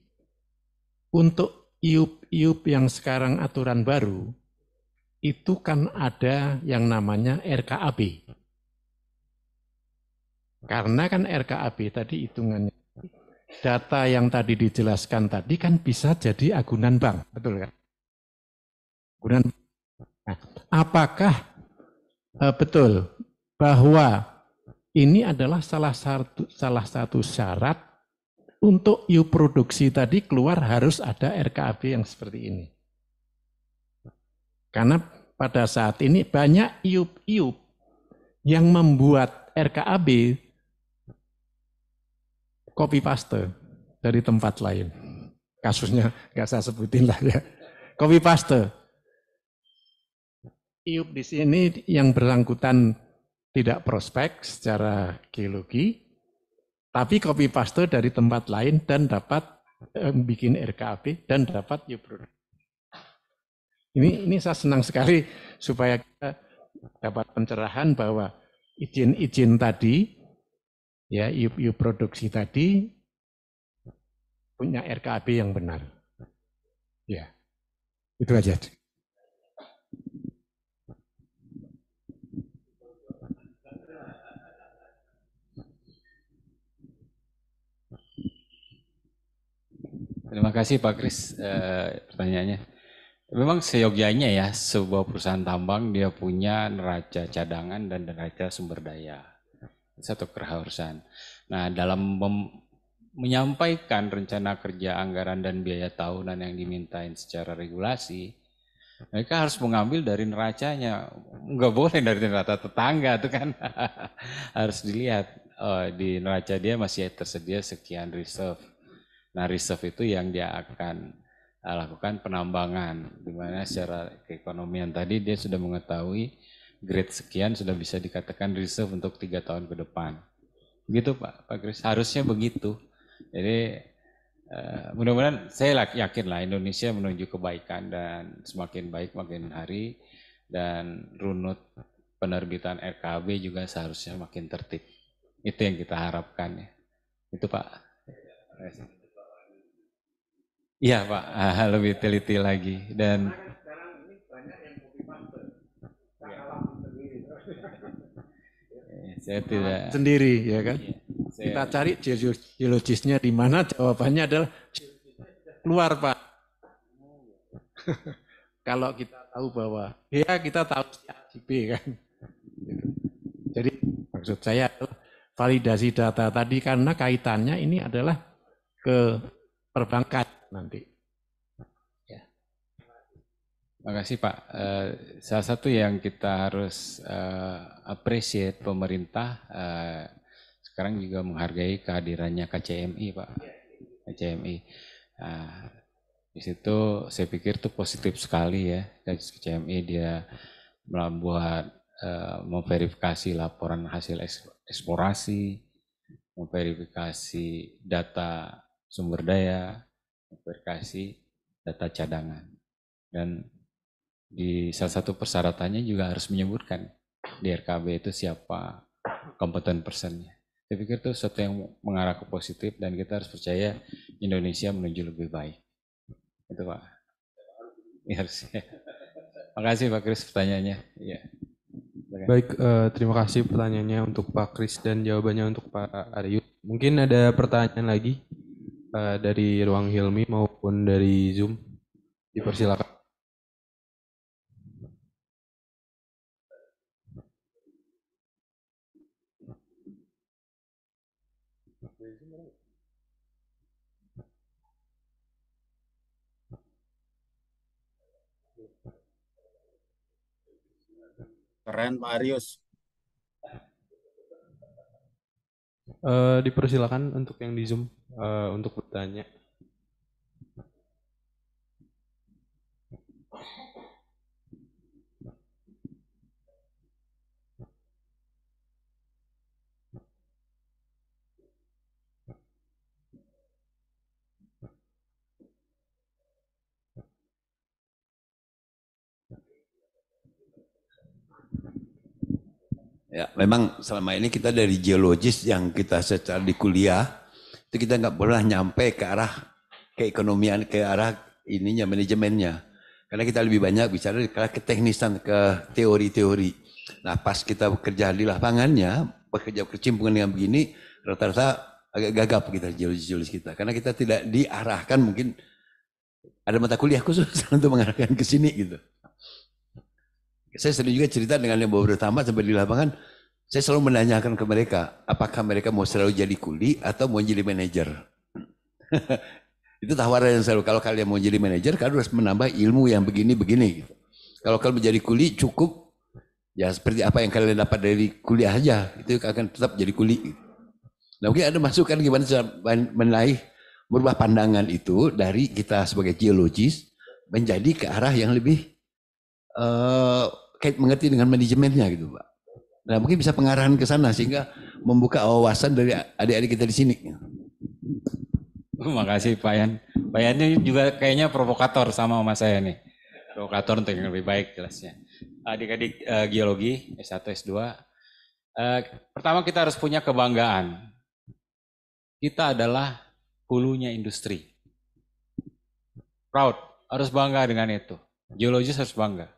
untuk IUP yang sekarang aturan baru, itu kan ada yang namanya RKAB. Karena kan RKAB tadi hitungannya, data yang tadi dijelaskan tadi kan bisa jadi agunan bank, betul kan? Agunan. Nah, apakah betul bahwa ini adalah salah satu syarat untuk iup produksi tadi keluar harus ada RKAB yang seperti ini? Karena pada saat ini banyak iup-iup yang membuat RKAB copy paste dari tempat lain. Kasusnya nggak saya sebutin lah ya. Copy paste. Iup di sini yang bersangkutan tidak prospek secara geologi, tapi copy paste dari tempat lain dan dapat bikin RKAB dan dapat iup produksi. Ini saya senang sekali supaya kita dapat pencerahan bahwa izin-izin tadi, ya iup produksi tadi punya RKAB yang benar. Ya, itu aja. Terima kasih Pak Kris pertanyaannya. Memang seyogyanya ya sebuah perusahaan tambang dia punya neraca cadangan dan neraca sumber daya. Satu keharusan. Nah dalam menyampaikan rencana kerja anggaran dan biaya tahunan yang dimintain secara regulasi, mereka harus mengambil dari neracanya. Enggak boleh dari neraca tetangga itu kan. Harus dilihat di neraca dia masih tersedia sekian reserve. Nah reserve itu yang dia akan lakukan penambangan, di mana secara keekonomian tadi dia sudah mengetahui grade sekian sudah bisa dikatakan reserve untuk 3 tahun ke depan. Begitu Pak Kris, harusnya begitu. Jadi mudah-mudahan saya yakin lah Indonesia menuju kebaikan dan semakin baik makin hari, dan runut penerbitan RKAB juga seharusnya makin tertib. Itu yang kita harapkan ya. Itu Pak. Iya Pak, lebih teliti lagi dan saya tidak sendiri ya kan. Kita cari geologisnya di mana, jawabannya adalah keluar Pak. Kalau kita tahu bahwa ya kita tahu si B kan. Jadi maksud saya adalah validasi data tadi karena kaitannya ini adalah ke perbankan nanti. Ya. Terima kasih Pak. Salah satu yang kita harus appreciate pemerintah sekarang juga menghargai kehadirannya KCMI Pak. KCMI. Di situ saya pikir itu positif sekali ya. KCMI dia membuat memverifikasi laporan hasil eksplorasi, memverifikasi data sumber daya, verifikasi data cadangan, dan di salah satu persyaratannya juga harus menyebutkan di RKAB itu siapa kompeten personnya. Saya pikir itu sesuatu yang mengarah ke positif dan kita harus percaya Indonesia menuju lebih baik. Itu Pak. Ya, harusnya. Terima kasih Pak Kris pertanyaannya. Ya. Baik, terima kasih pertanyaannya untuk Pak Kris dan jawabannya untuk Pak Aryus. Mungkin ada pertanyaan lagi dari ruang Hilmi maupun dari Zoom, dipersilakan. Keren Pak Aryus. Dipersilakan untuk yang di Zoom untuk bertanya. Ya, memang selama ini kita dari geologis yang kita secara di kuliah itu kita nggak pernah nyampe ke arah keekonomian, ke arah ininya manajemennya. Karena kita lebih banyak bicara ke teknisan, ke teori-teori. Nah pas kita bekerja di lapangannya, bekerja berkecimpungan dengan begini, rata-rata agak gagap kita geologis kita. Karena kita tidak diarahkan, mungkin ada mata kuliah khusus untuk mengarahkan ke sini gitu. Saya sering juga cerita dengan yang beberapa tamat sampai di lapangan, saya selalu menanyakan ke mereka, apakah mereka mau selalu jadi kuli atau mau jadi manajer. Itu tawaran yang selalu, kalau kalian mau jadi manajer, kalian harus menambah ilmu yang begini-begini. Gitu. Kalau kalian menjadi kuli cukup, ya seperti apa yang kalian dapat dari kuliah aja, itu akan tetap jadi kuli. Gitu. Nah mungkin ada masukan gimana cara merubah pandangan itu dari kita sebagai geologis menjadi ke arah yang lebih kayak mengerti dengan manajemennya gitu Pak. Nah mungkin bisa pengarahan ke sana sehingga membuka wawasan dari adik-adik kita di sini. Terima kasih Pak Yan. Pak Yan ini juga kayaknya provokator sama Mas saya nih. Provokator untuk yang lebih baik jelasnya. Adik-adik geologi S1, S2. Pertama kita harus punya kebanggaan. Kita adalah hulunya industri. Proud, harus bangga dengan itu. Geologis harus bangga.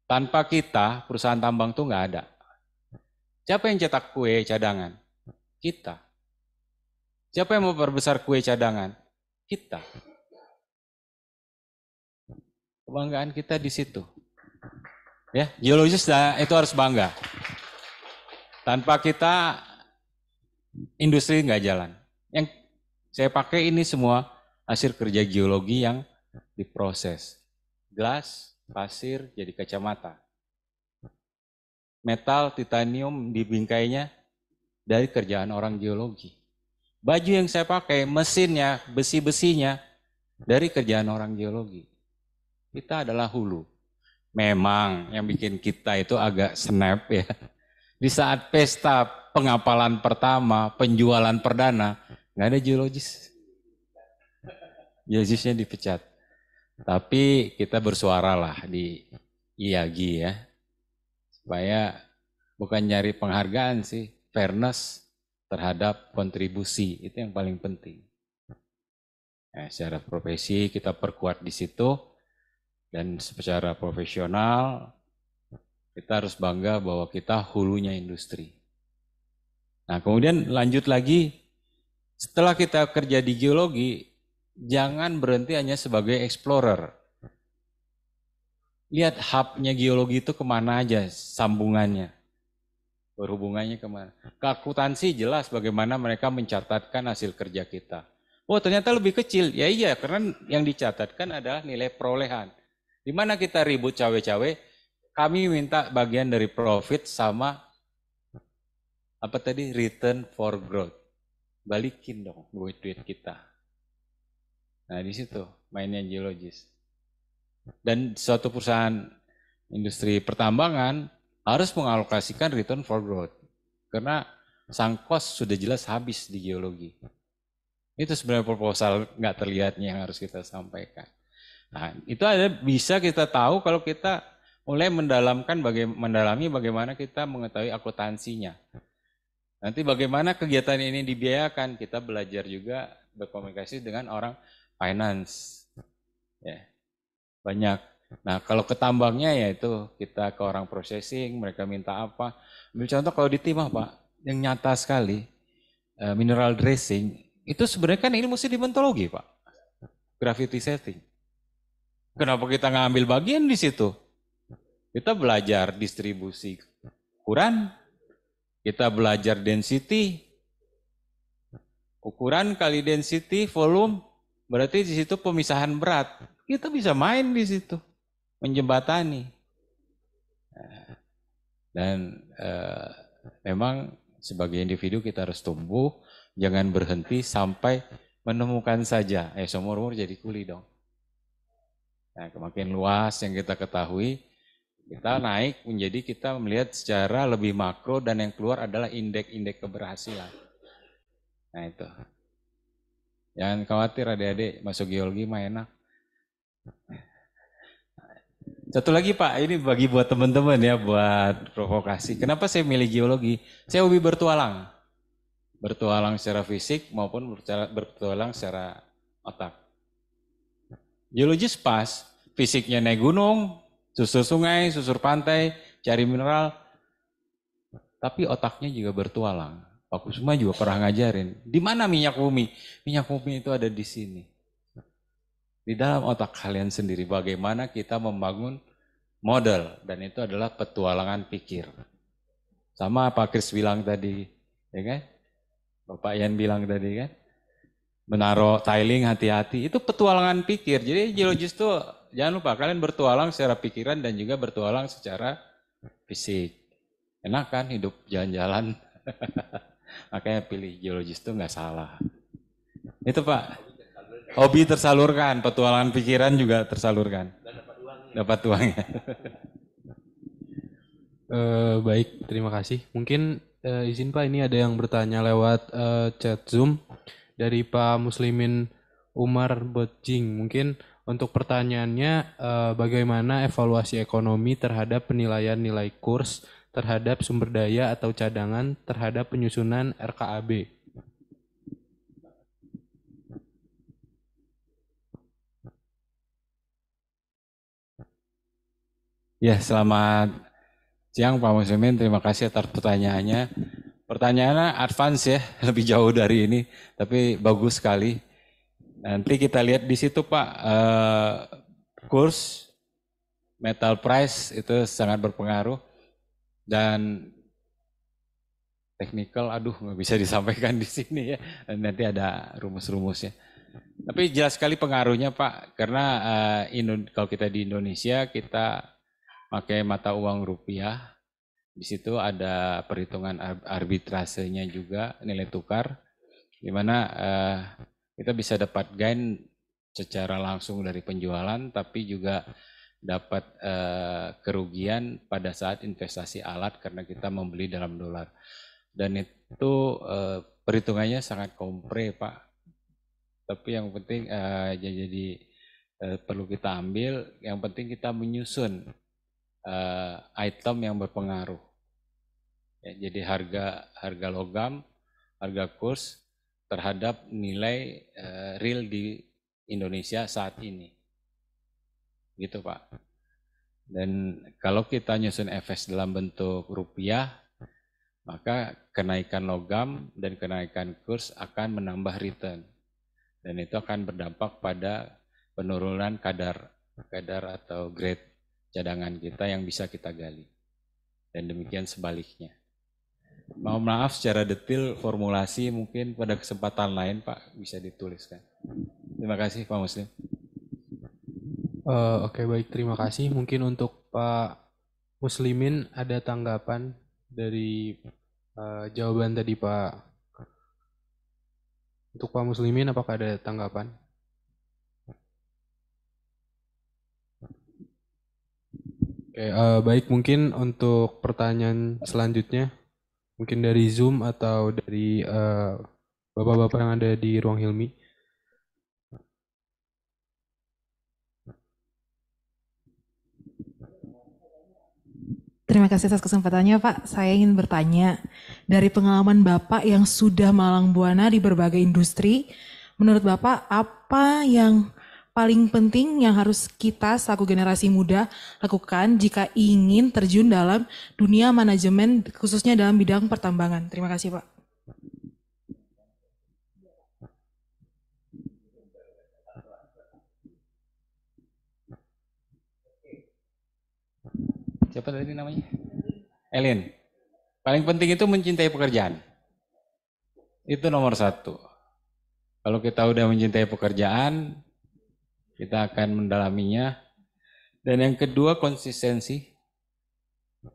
Tanpa kita, perusahaan tambang tuh nggak ada. Siapa yang cetak kue cadangan? Kita. Siapa yang memperbesar kue cadangan? Kita. Kebanggaan kita di situ. Ya, geologis itu harus bangga. Tanpa kita, industri nggak jalan. Yang saya pakai ini semua hasil kerja geologi yang diproses. Gelas, pasir, jadi kacamata. Metal, titanium di bingkainya dari kerjaan orang geologi. Baju yang saya pakai, mesinnya, besi-besinya dari kerjaan orang geologi. Kita adalah hulu. Memang yang bikin kita itu agak snap ya. Di saat pesta pengapalan pertama, penjualan perdana, nggak ada geologis. Geologisnya dipecat. Tapi kita bersuara lah di IAGI ya. Supaya bukan nyari penghargaan sih, fairness terhadap kontribusi, itu yang paling penting. Secara profesi kita perkuat di situ, dan secara profesional kita harus bangga bahwa kita hulunya industri. Nah kemudian lanjut lagi, setelah kita kerja di geologi, jangan berhenti hanya sebagai explorer. Lihat hubnya geologi itu kemana aja sambungannya. Berhubungannya kemana? Ke akuntansi jelas bagaimana mereka mencatatkan hasil kerja kita. Oh ternyata lebih kecil. Ya iya, karena yang dicatatkan adalah nilai perolehan. Di mana kita ribut cawe-cawe, kami minta bagian dari profit sama apa tadi, return for growth. Balikin dong duit kita. Nah di situ mainnya geologis. Dan suatu perusahaan industri pertambangan harus mengalokasikan return for growth. Karena sang cost sudah jelas habis di geologi. Itu sebenarnya proposal nggak terlihatnya yang harus kita sampaikan. Nah, itu bisa kita tahu kalau kita mulai mendalami bagaimana kita mengetahui akuntansinya. Nanti bagaimana kegiatan ini dibiayakan, kita belajar juga berkomunikasi dengan orang finance. Ya, banyak. Nah kalau ke tambangnya ya itu kita ke orang processing, mereka minta apa. Ambil contoh kalau di timah Pak, yang nyata sekali, mineral dressing, itu sebenarnya kan ini mesti dimentologi Pak. Gravity setting. Kenapa kita nggak ambil bagian di situ? Kita belajar distribusi ukuran, kita belajar density, ukuran kali density, volume, berarti di situ pemisahan berat. Kita bisa main di situ. Menjembatani. Dan memang sebagai individu kita harus tumbuh, jangan berhenti sampai menemukan saja. Seumur umur jadi kuli dong. Nah, makin luas yang kita ketahui, kita naik menjadi kita melihat secara lebih makro dan yang keluar adalah indeks-indeks keberhasilan. Nah itu. Jangan khawatir adik-adik masuk geologi mah enak. Satu lagi Pak, ini bagi buat teman-teman ya, buat provokasi. Kenapa saya milih geologi? Saya hobi bertualang. Bertualang secara fisik maupun bertualang secara otak. Geologis pas, fisiknya naik gunung, susur sungai, susur pantai, cari mineral. Tapi otaknya juga bertualang. Pak Kusuma juga pernah ngajarin. Di mana minyak bumi? Minyak bumi itu ada di sini. Di dalam otak kalian sendiri bagaimana kita membangun model. Dan itu adalah petualangan pikir. Sama Pak Kris bilang tadi, ya kan? Bapak Yan bilang tadi kan? Menaruh tiling hati-hati, itu petualangan pikir. Jadi geologis itu jangan lupa kalian bertualang secara pikiran dan juga bertualang secara fisik. Enak kan hidup jalan-jalan. Makanya pilih geologis itu nggak salah. Itu Pak. Hobi tersalurkan, petualangan pikiran juga tersalurkan. Dapat uangnya. Baik, terima kasih. Mungkin izin Pak, ini ada yang bertanya lewat chat Zoom dari Pak Muslimin Umar Bojing. Mungkin untuk pertanyaannya, bagaimana evaluasi ekonomi terhadap penilaian nilai kurs terhadap sumber daya atau cadangan terhadap penyusunan RKAB? Ya, selamat siang Pak Muslimin, terima kasih atas pertanyaannya. Pertanyaannya advance ya, lebih jauh dari ini, tapi bagus sekali. Nanti kita lihat di situ Pak, kurs metal price itu sangat berpengaruh dan technical, aduh nggak bisa disampaikan di sini ya, nanti ada rumus-rumusnya. Tapi jelas sekali pengaruhnya Pak, karena kalau kita di Indonesia kita pakai mata uang rupiah. Di situ ada perhitungan arbitrasenya juga, nilai tukar, di mana kita bisa dapat gain secara langsung dari penjualan, tapi juga dapat kerugian pada saat investasi alat karena kita membeli dalam dolar. Dan itu perhitungannya sangat kompre Pak. Tapi yang penting jadi perlu kita ambil, yang penting kita menyusun item yang berpengaruh. Ya, jadi harga logam, harga kurs terhadap nilai real di Indonesia saat ini. Gitu Pak. Dan kalau kita nyusun FS dalam bentuk rupiah, maka kenaikan logam dan kenaikan kurs akan menambah return. Dan itu akan berdampak pada penurunan kadar atau grade cadangan kita yang bisa kita gali. Dan demikian sebaliknya. Mohon maaf secara detail formulasi mungkin pada kesempatan lain Pak bisa dituliskan. Terima kasih Pak Muslim. Oke, baik, terima kasih. Mungkin untuk Pak Muslimin ada tanggapan dari jawaban tadi Pak. Untuk Pak Muslimin apakah ada tanggapan? Oke, baik, mungkin untuk pertanyaan selanjutnya, mungkin dari Zoom atau dari bapak-bapak yang ada di ruang Hilmi. Terima kasih atas kesempatannya Pak. Saya ingin bertanya, dari pengalaman Bapak yang sudah malang buana di berbagai industri, menurut Bapak apa yang paling penting yang harus kita selaku generasi muda lakukan jika ingin terjun dalam dunia manajemen khususnya dalam bidang pertambangan? Terima kasih Pak. Siapa tadi namanya? Elin. Paling penting itu mencintai pekerjaan. Itu nomor satu. Kalau kita udah mencintai pekerjaan, kita akan mendalaminya. Dan yang kedua konsistensi.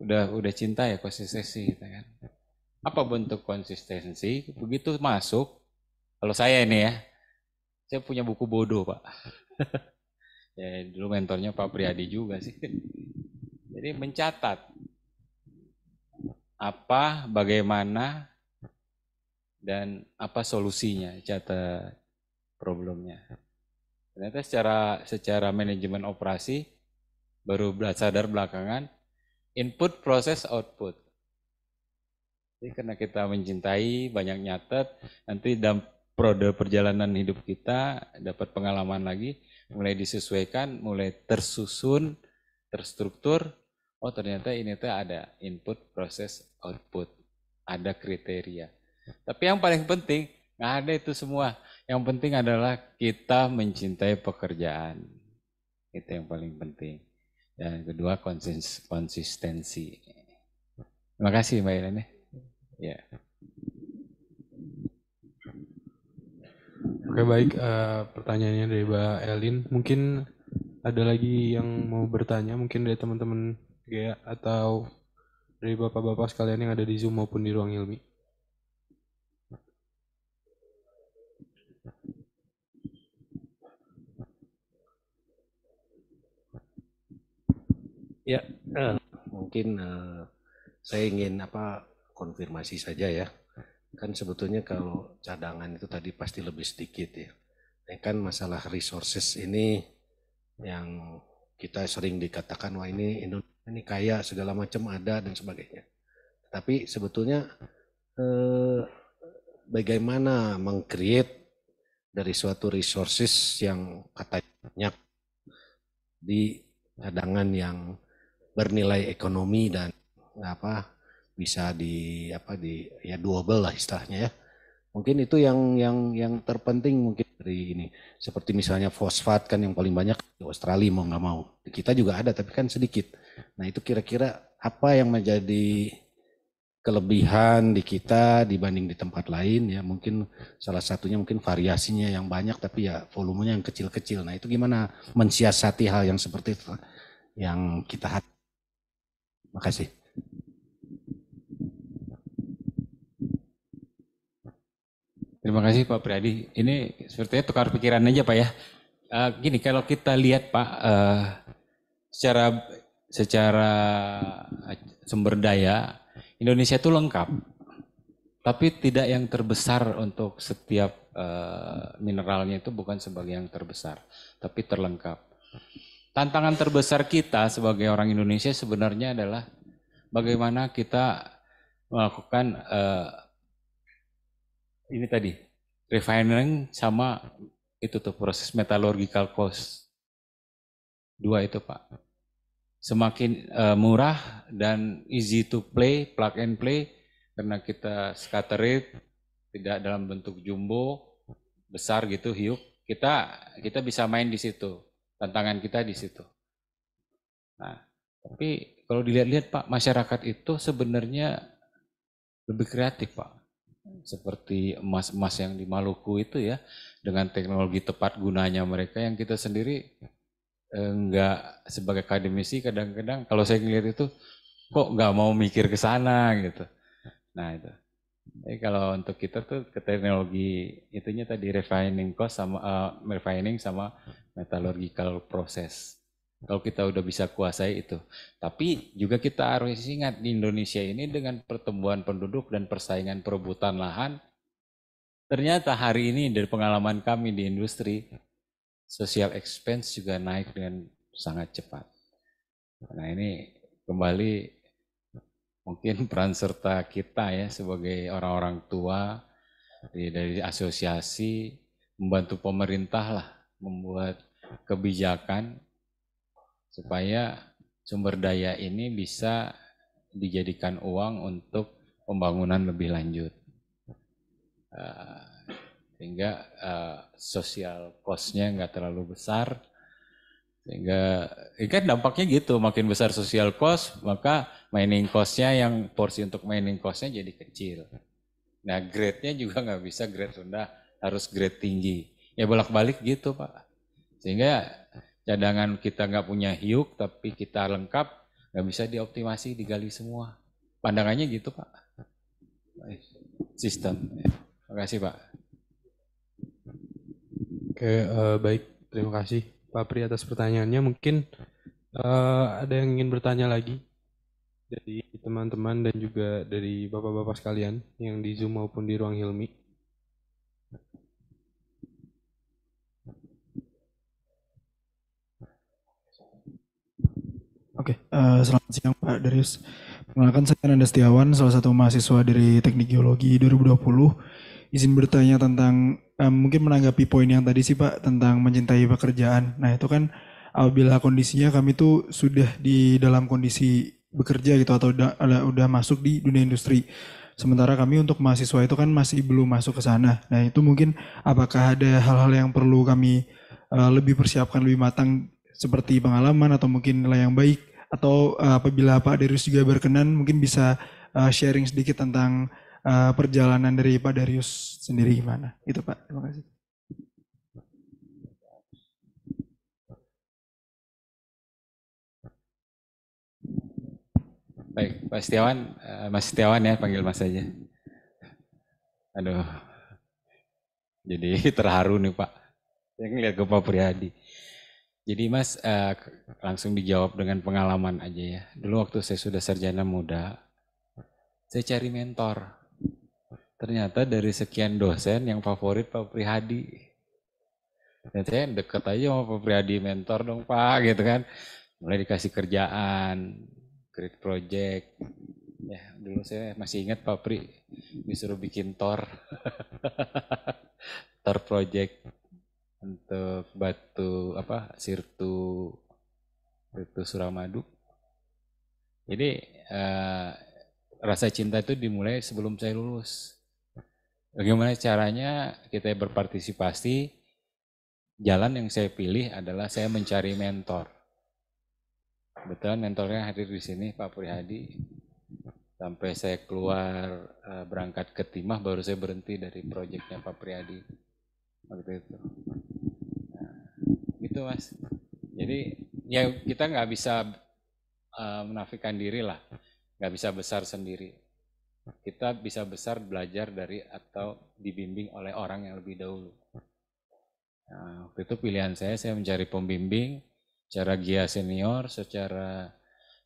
Udah cinta ya konsistensi kita kan. Apa bentuk konsistensi? Begitu masuk, kalau saya ini ya, saya punya buku bodoh Pak. Ya dulu mentornya Pak Priyadi juga sih. Jadi mencatat apa, bagaimana, dan apa solusinya, catat problemnya. Ternyata secara manajemen operasi baru sadar belakangan input, proses, output. Jadi karena kita mencintai, banyak nyatet, nanti dalam periode perjalanan hidup kita dapat pengalaman lagi, mulai disesuaikan, mulai tersusun, terstruktur. Oh ternyata ini tuh ada input, proses, output, ada kriteria. Tapi yang paling penting nggak ada itu semua. Yang penting adalah kita mencintai pekerjaan. Itu yang paling penting. Dan kedua konsistensi. Terima kasih Mbak Irene. Ya. Oke baik, pertanyaannya dari Mbak Elin. Mungkin ada lagi yang mau bertanya, mungkin dari teman-teman GEA atau dari bapak-bapak sekalian yang ada di Zoom maupun di ruang Hilmi. Ya, mungkin saya ingin konfirmasi saja ya. Kan sebetulnya kalau cadangan itu tadi pasti lebih sedikit ya. Kan masalah resources ini yang kita sering dikatakan wah ini Indonesia ini kaya segala macam ada dan sebagainya. Tapi sebetulnya bagaimana meng-create dari suatu resources yang katanya di cadangan yang bernilai ekonomi dan bisa ya doable lah istilahnya ya. Mungkin itu yang terpenting mungkin dari ini. Seperti misalnya fosfat kan yang paling banyak di Australia mau nggak mau. Di kita juga ada tapi kan sedikit. Nah itu kira-kira apa yang menjadi kelebihan di kita dibanding di tempat lain ya. Mungkin salah satunya mungkin variasinya yang banyak tapi ya volumenya yang kecil-kecil. Nah itu gimana mensiasati hal yang seperti itu yang kita hati. Terima kasih. Terima kasih Pak Priadi. Ini sepertinya tukar pikiran aja Pak ya. Gini kalau kita lihat Pak, secara sumber daya Indonesia itu lengkap, tapi tidak yang terbesar untuk setiap mineralnya itu bukan sebagai yang terbesar, tapi terlengkap. Tantangan terbesar kita sebagai orang Indonesia sebenarnya adalah bagaimana kita melakukan ini tadi refining sama itu tuh proses metallurgical cost. Dua itu Pak. Semakin murah dan easy to play, plug and play karena kita scatter it tidak dalam bentuk jumbo besar gitu hiuk. Kita bisa main di situ. Tantangan kita di situ. Nah, tapi kalau dilihat-lihat Pak, masyarakat itu sebenarnya lebih kreatif Pak. Seperti emas-emas yang di Maluku itu ya, dengan teknologi tepat gunanya mereka yang kita sendiri enggak sebagai akademisi kadang-kadang kalau saya ngelihat itu kok nggak mau mikir ke sana gitu. Nah itu. Jadi kalau untuk kita tuh ke teknologi itunya tadi refining cost sama refining sama metallurgical process. Kalau kita udah bisa kuasai itu. Tapi juga kita harus ingat di Indonesia ini dengan pertumbuhan penduduk dan persaingan perebutan lahan, ternyata hari ini dari pengalaman kami di industri, social expense juga naik dengan sangat cepat. Nah ini kembali mungkin peran serta kita ya sebagai orang-orang tua dari asosiasi membantu pemerintah lah membuat kebijakan supaya sumber daya ini bisa dijadikan uang untuk pembangunan lebih lanjut. Sehingga social cost-nya nggak terlalu besar. Sehingga kan dampaknya gitu, makin besar social cost, maka mining cost-nya yang porsi untuk mining cost-nya jadi kecil. Nah grade-nya juga nggak bisa grade rendah, harus grade tinggi. Ya bolak-balik gitu Pak. Sehingga cadangan kita nggak punya hiuk, tapi kita lengkap, nggak bisa dioptimasi, digali semua. Pandangannya gitu Pak. Sistem. Terima kasih Pak. Oke, baik. Terima kasih Pak Pri atas pertanyaannya. Mungkin ada yang ingin bertanya lagi dari teman-teman dan juga dari bapak-bapak sekalian yang di Zoom maupun di ruang Hilmi. Oke, selamat siang Pak Darius. Perkenalkan saya Nanda Setiawan, salah satu mahasiswa dari Teknik Geologi 2020. Izin bertanya tentang mungkin menanggapi poin yang tadi sih Pak tentang mencintai pekerjaan. Nah itu kan apabila kondisinya kami tuh sudah di dalam kondisi bekerja gitu atau udah masuk di dunia industri. Sementara kami untuk mahasiswa itu kan masih belum masuk ke sana. Nah itu mungkin apakah ada hal-hal yang perlu kami lebih persiapkan lebih matang seperti pengalaman atau mungkin nilai yang baik, atau apabila Pak Darius juga berkenan mungkin bisa sharing sedikit tentang perjalanan dari Pak Darius sendiri gimana? Itu Pak, terima kasih. Baik, Pak Setiawan, Mas Setiawan ya, panggil Mas aja. Aduh, jadi terharu nih Pak. Saya ngeliat ke Pak Priadi. Jadi Mas langsung dijawab dengan pengalaman aja ya. Dulu waktu saya sudah sarjana muda, saya cari mentor. Ternyata dari sekian dosen yang favorit Pak Priadi. Dan saya deket aja sama Pak Priadi, mentor dong Pak gitu kan. Mulai dikasih kerjaan, create project. Ya dulu saya masih ingat Pak Pri disuruh bikin tor. Tor project untuk batu Sirtu Suramadu. Jadi rasa cinta itu dimulai sebelum saya lulus. Bagaimana caranya kita berpartisipasi? Jalan yang saya pilih adalah saya mencari mentor. Kebetulan mentornya hadir di sini Pak Prihadi. Sampai saya keluar berangkat ke Timah baru saya berhenti dari proyeknya Pak Prihadi. Waktu itu. Nah, gitu Mas. Jadi ya kita nggak bisa menafikan diri lah. Nggak bisa besar sendiri. Kita bisa besar belajar dari atau dibimbing oleh orang yang lebih dahulu. Nah, waktu itu pilihan saya mencari pembimbing secara GIA senior, secara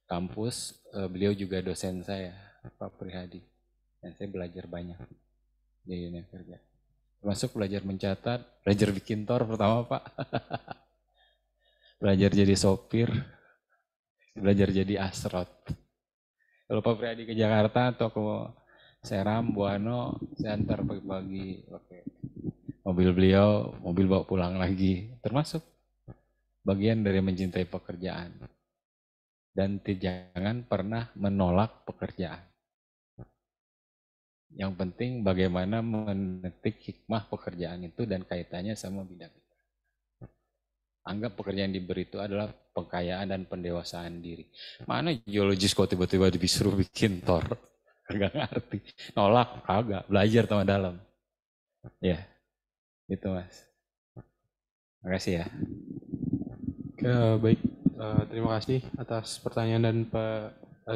kampus, beliau juga dosen saya, Pak Prihadi. Dan saya belajar banyak di dunia kerja. Termasuk belajar mencatat, belajar bikin tor pertama Pak. Belajar jadi sopir, belajar jadi astronot. Kalau Pak Prihadi ke Jakarta atau ke Seram, Buano, saya antar pagi-pagi pakai mobil beliau, mobil bawa pulang lagi. Termasuk bagian dari mencintai pekerjaan. Dan jangan pernah menolak pekerjaan. Yang penting bagaimana menetik hikmah pekerjaan itu dan kaitannya sama bidang kita. Anggap pekerjaan yang diberi itu adalah pengkayaan dan pendewasaan diri. Mana geologis kok tiba-tiba disuruh bikin tor? Agak ngerti. Nolak, agak. Belajar sama dalam. Ya, itu Mas. Makasih ya. Baik, terima kasih atas pertanyaan dan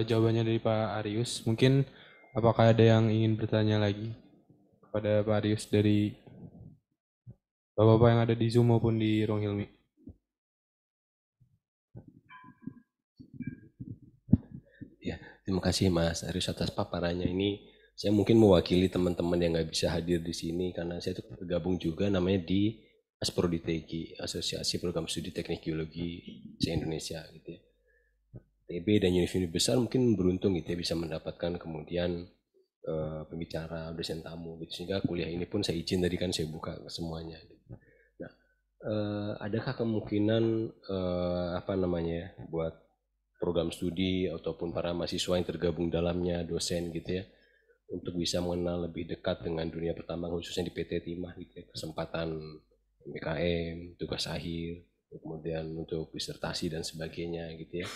jawabannya dari Pak Arius. Mungkin apakah ada yang ingin bertanya lagi kepada Pak Arius dari Bapak-Bapak yang ada di Zoom maupun di Ruang Hilmi? Ya, terima kasih Mas Arius atas paparannya ini. Saya mungkin mewakili teman-teman yang nggak bisa hadir di sini karena saya itu bergabung juga namanya di Asproditegi, Asosiasi Program Studi Teknik Geologi se-Indonesia gitu ya. TB dan universitas besar mungkin beruntung gitu ya bisa mendapatkan kemudian pembicara, dosen tamu gitu. Sehingga kuliah ini pun saya izin tadi kan saya buka ke semuanya gitu. Nah, adakah kemungkinan buat program studi ataupun para mahasiswa yang tergabung dalamnya, dosen gitu ya, untuk bisa mengenal lebih dekat dengan dunia pertambangan khususnya di PT Timah gitu ya, kesempatan MBKM, tugas akhir, kemudian untuk disertasi dan sebagainya gitu ya.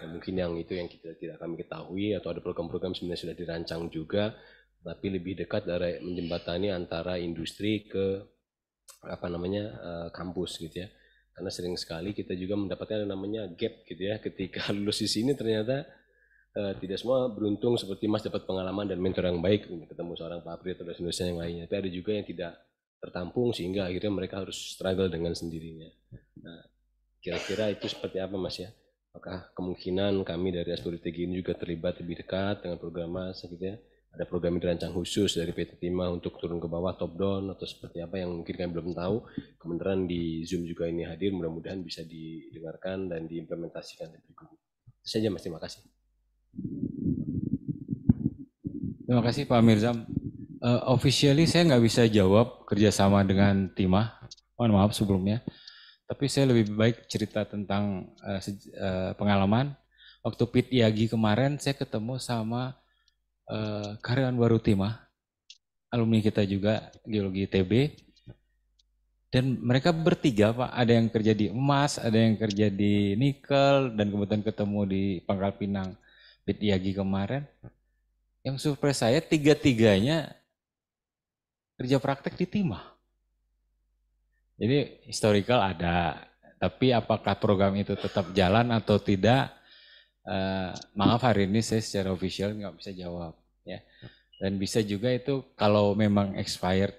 Ya mungkin yang itu yang kita tidak kami ketahui atau ada program-program sebenarnya sudah dirancang juga, tapi lebih dekat dari menjembatani antara industri ke kampus gitu ya. Karena sering sekali kita juga mendapatkan yang namanya gap gitu ya, ketika lulus di sini ternyata tidak semua beruntung seperti Mas dapat pengalaman dan mentor yang baik, ketemu seorang Pak Apri atau dosen yang lainnya, tapi ada juga yang tidak tertampung sehingga akhirnya mereka harus struggle dengan sendirinya. Nah, kira-kira itu seperti apa Mas ya? Apakah kemungkinan kami dari Asproditegi ini juga terlibat lebih dekat dengan program Mas gitu ya? Ada program yang dirancang khusus dari PT Timah untuk turun ke bawah top down atau seperti apa yang mungkin kami belum tahu. Kebenaran di Zoom juga ini hadir, mudah-mudahan bisa didengarkan dan diimplementasikan lebih dulu. Itu saja Mas, terima kasih. Terima kasih Pak Mirzam. Officially saya nggak bisa jawab kerjasama dengan Timah, mohon maaf sebelumnya. Tapi saya lebih baik cerita tentang pengalaman. Waktu PIT IAGI kemarin saya ketemu sama karyawan baru Timah, alumni kita juga geologi ITB. Dan mereka bertiga Pak, ada yang kerja di emas, ada yang kerja di nikel, dan kemudian ketemu di Pangkal Pinang PIT IAGI kemarin. Yang surprise saya tiga-tiganya kerja praktek di Timah. Jadi historical ada, tapi apakah program itu tetap jalan atau tidak? Maaf hari ini saya secara official nggak bisa jawab. Ya. Dan bisa juga itu kalau memang expired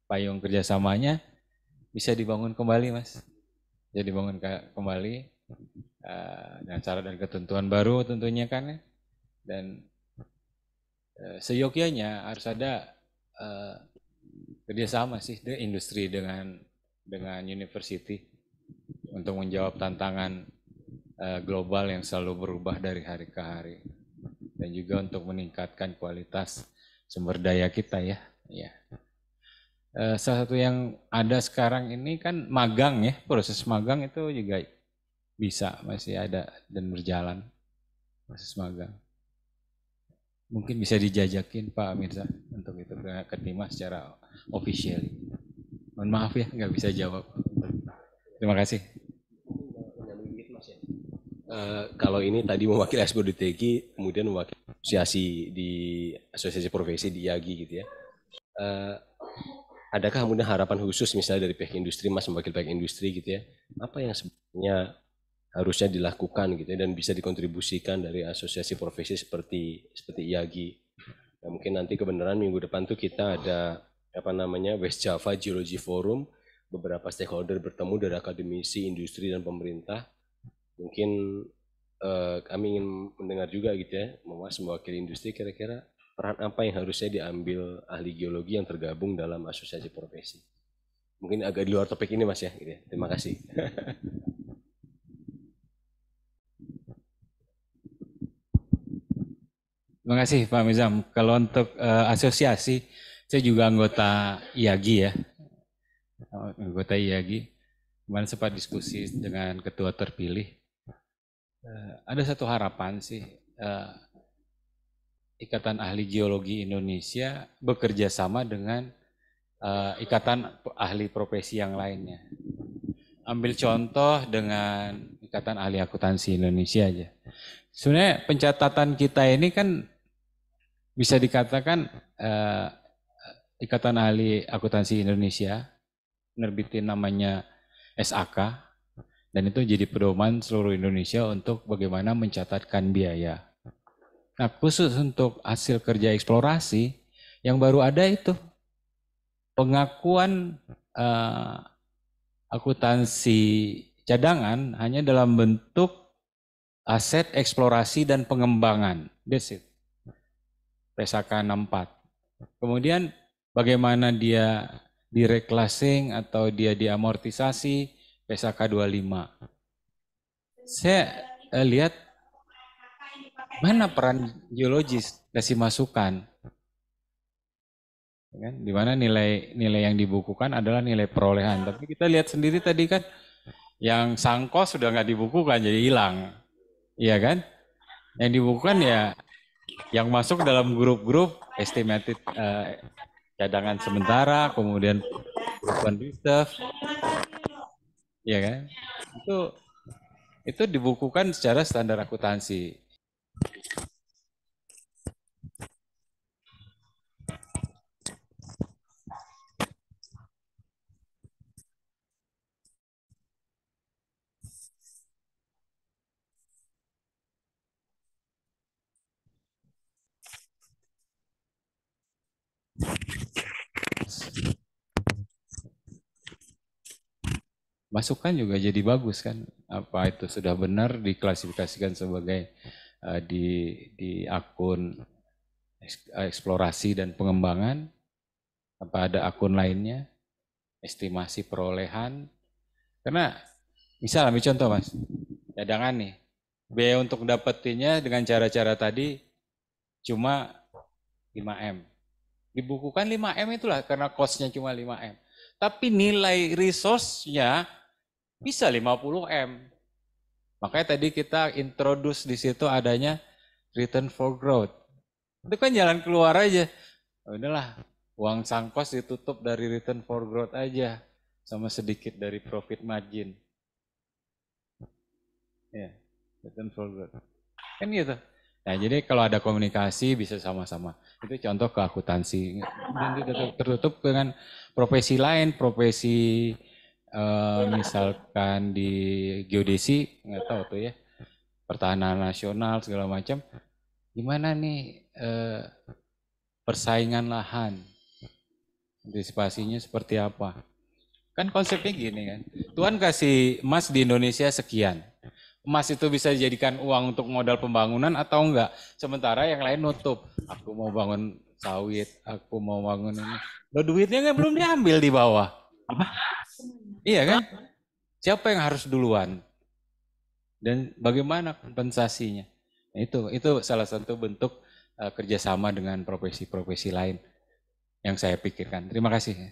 payung kerjasamanya bisa dibangun kembali Mas. Jadi dibangun kembali dengan cara dan ketentuan baru tentunya kan ya. Dan seyogyanya harus ada kerjasama sih industri dengan university untuk menjawab tantangan global yang selalu berubah dari hari ke hari dan juga untuk meningkatkan kualitas sumber daya kita ya. Salah satu yang ada sekarang ini kan magang ya, proses magang itu juga bisa masih ada dan berjalan proses magang. Mungkin bisa dijajakin Pak Mirza untuk itu ke Timah secara official. Mohon maaf ya nggak bisa jawab. Terima kasih. Kalau ini tadi mewakili Asbor di TG, kemudian mewakili asosiasi profesi di IAGI gitu ya. Adakah kemudian harapan khusus misalnya dari pihak industri, Mas mewakili pihak industri gitu ya? Apa yang sebenarnya harusnya dilakukan gitu ya, dan bisa dikontribusikan dari asosiasi profesi seperti IAGI. Ya, mungkin nanti kebenaran minggu depan tuh kita ada West Java Geology Forum, beberapa stakeholder bertemu dari akademisi, industri dan pemerintah. Mungkin kami ingin mendengar juga gitu ya, Mas mewakili industri kira-kira peran apa yang harusnya diambil ahli geologi yang tergabung dalam asosiasi profesi. Mungkin agak di luar topik ini Mas ya, gitu ya. Terima kasih. Terima kasih Pak Mizam. Kalau untuk asosiasi, saya juga anggota IAGI ya. Anggota IAGI. Kemarin sempat diskusi dengan ketua terpilih. Ada satu harapan sih, Ikatan Ahli Geologi Indonesia bekerja sama dengan Ikatan Ahli Profesi yang lainnya. Ambil contoh dengan Ikatan Ahli Akuntansi Indonesia aja. Sebenarnya pencatatan kita ini kan bisa dikatakan Ikatan Ahli Akuntansi Indonesia nerbitin namanya SAK dan itu jadi pedoman seluruh Indonesia untuk bagaimana mencatatkan biaya. Nah khusus untuk hasil kerja eksplorasi yang baru ada itu pengakuan akuntansi cadangan hanya dalam bentuk aset eksplorasi dan pengembangan. That's it. PSAK 64. Kemudian bagaimana dia direklassing atau dia diamortisasi PSAK 25. Saya lihat mana peran geologis kasih masukan. Di mana nilai yang dibukukan adalah nilai perolehan. Tapi kita lihat sendiri tadi kan yang sangkos sudah nggak dibukukan jadi hilang. Iya kan? Yang dibukukan ya yang masuk dalam grup-grup estimated cadangan sementara, kemudian proven reserve, ya kan? Itu dibukukan secara standar akuntansi. Masukan juga jadi bagus kan, apa itu sudah benar diklasifikasikan sebagai di akun eksplorasi dan pengembangan, apa ada akun lainnya, estimasi perolehan, karena misal ambil contoh Mas, cadangan nih, biaya untuk dapetinnya dengan cara-cara tadi cuma 5M, Dibukukan 5M itulah karena cost-nya cuma 5M. Tapi nilai resource-nya bisa 50M. Makanya tadi kita introduce di situ adanya return for growth. Itu kan jalan keluar aja. Oh, udahlah, uang sangkos ditutup dari return for growth aja. Sama sedikit dari profit margin. Ya, return for growth. Kan gitu. Nah, jadi kalau ada komunikasi bisa sama-sama. Itu contoh ke akuntansi. Dan tertutup dengan profesi lain, profesi misalkan di geodesi, nggak tahu tuh ya, pertahanan nasional segala macam. Gimana nih persaingan lahan? Antisipasinya seperti apa? Kan konsepnya gini kan. Tuhan kasih emas di Indonesia sekian. Emas itu bisa dijadikan uang untuk modal pembangunan atau enggak. Sementara yang lain nutup. Aku mau bangun sawit, aku mau bangun ini. Loh duitnya kan belum diambil di bawah. Apa? Iya kan? Siapa yang harus duluan? Dan bagaimana kompensasinya? Nah, itu salah satu bentuk kerjasama dengan profesi-profesi lain yang saya pikirkan. Terima kasih.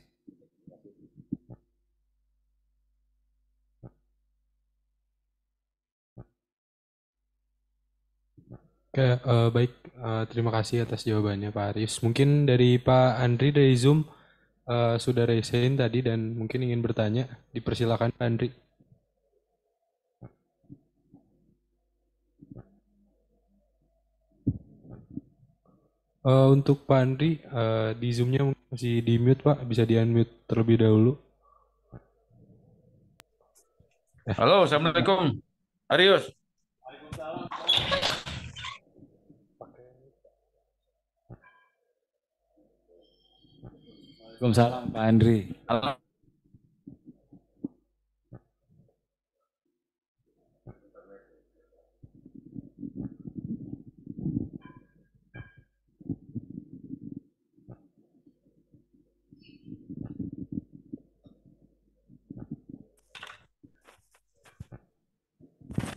Oke, baik. Terima kasih atas jawabannya Pak Arius. Mungkin dari Pak Andri dari Zoom sudah raise hand tadi dan mungkin ingin bertanya. Dipersilakan Pak Andri. Untuk Pak Andri, di Zoom-nya masih di mute Pak, bisa di unmute terlebih dahulu. Halo, Assalamualaikum. Arius. Waalaikumsalam Pak Andri.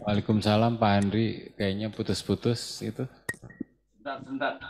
Waalaikumsalam Pak Andri, kayaknya putus-putus itu. Sebentar.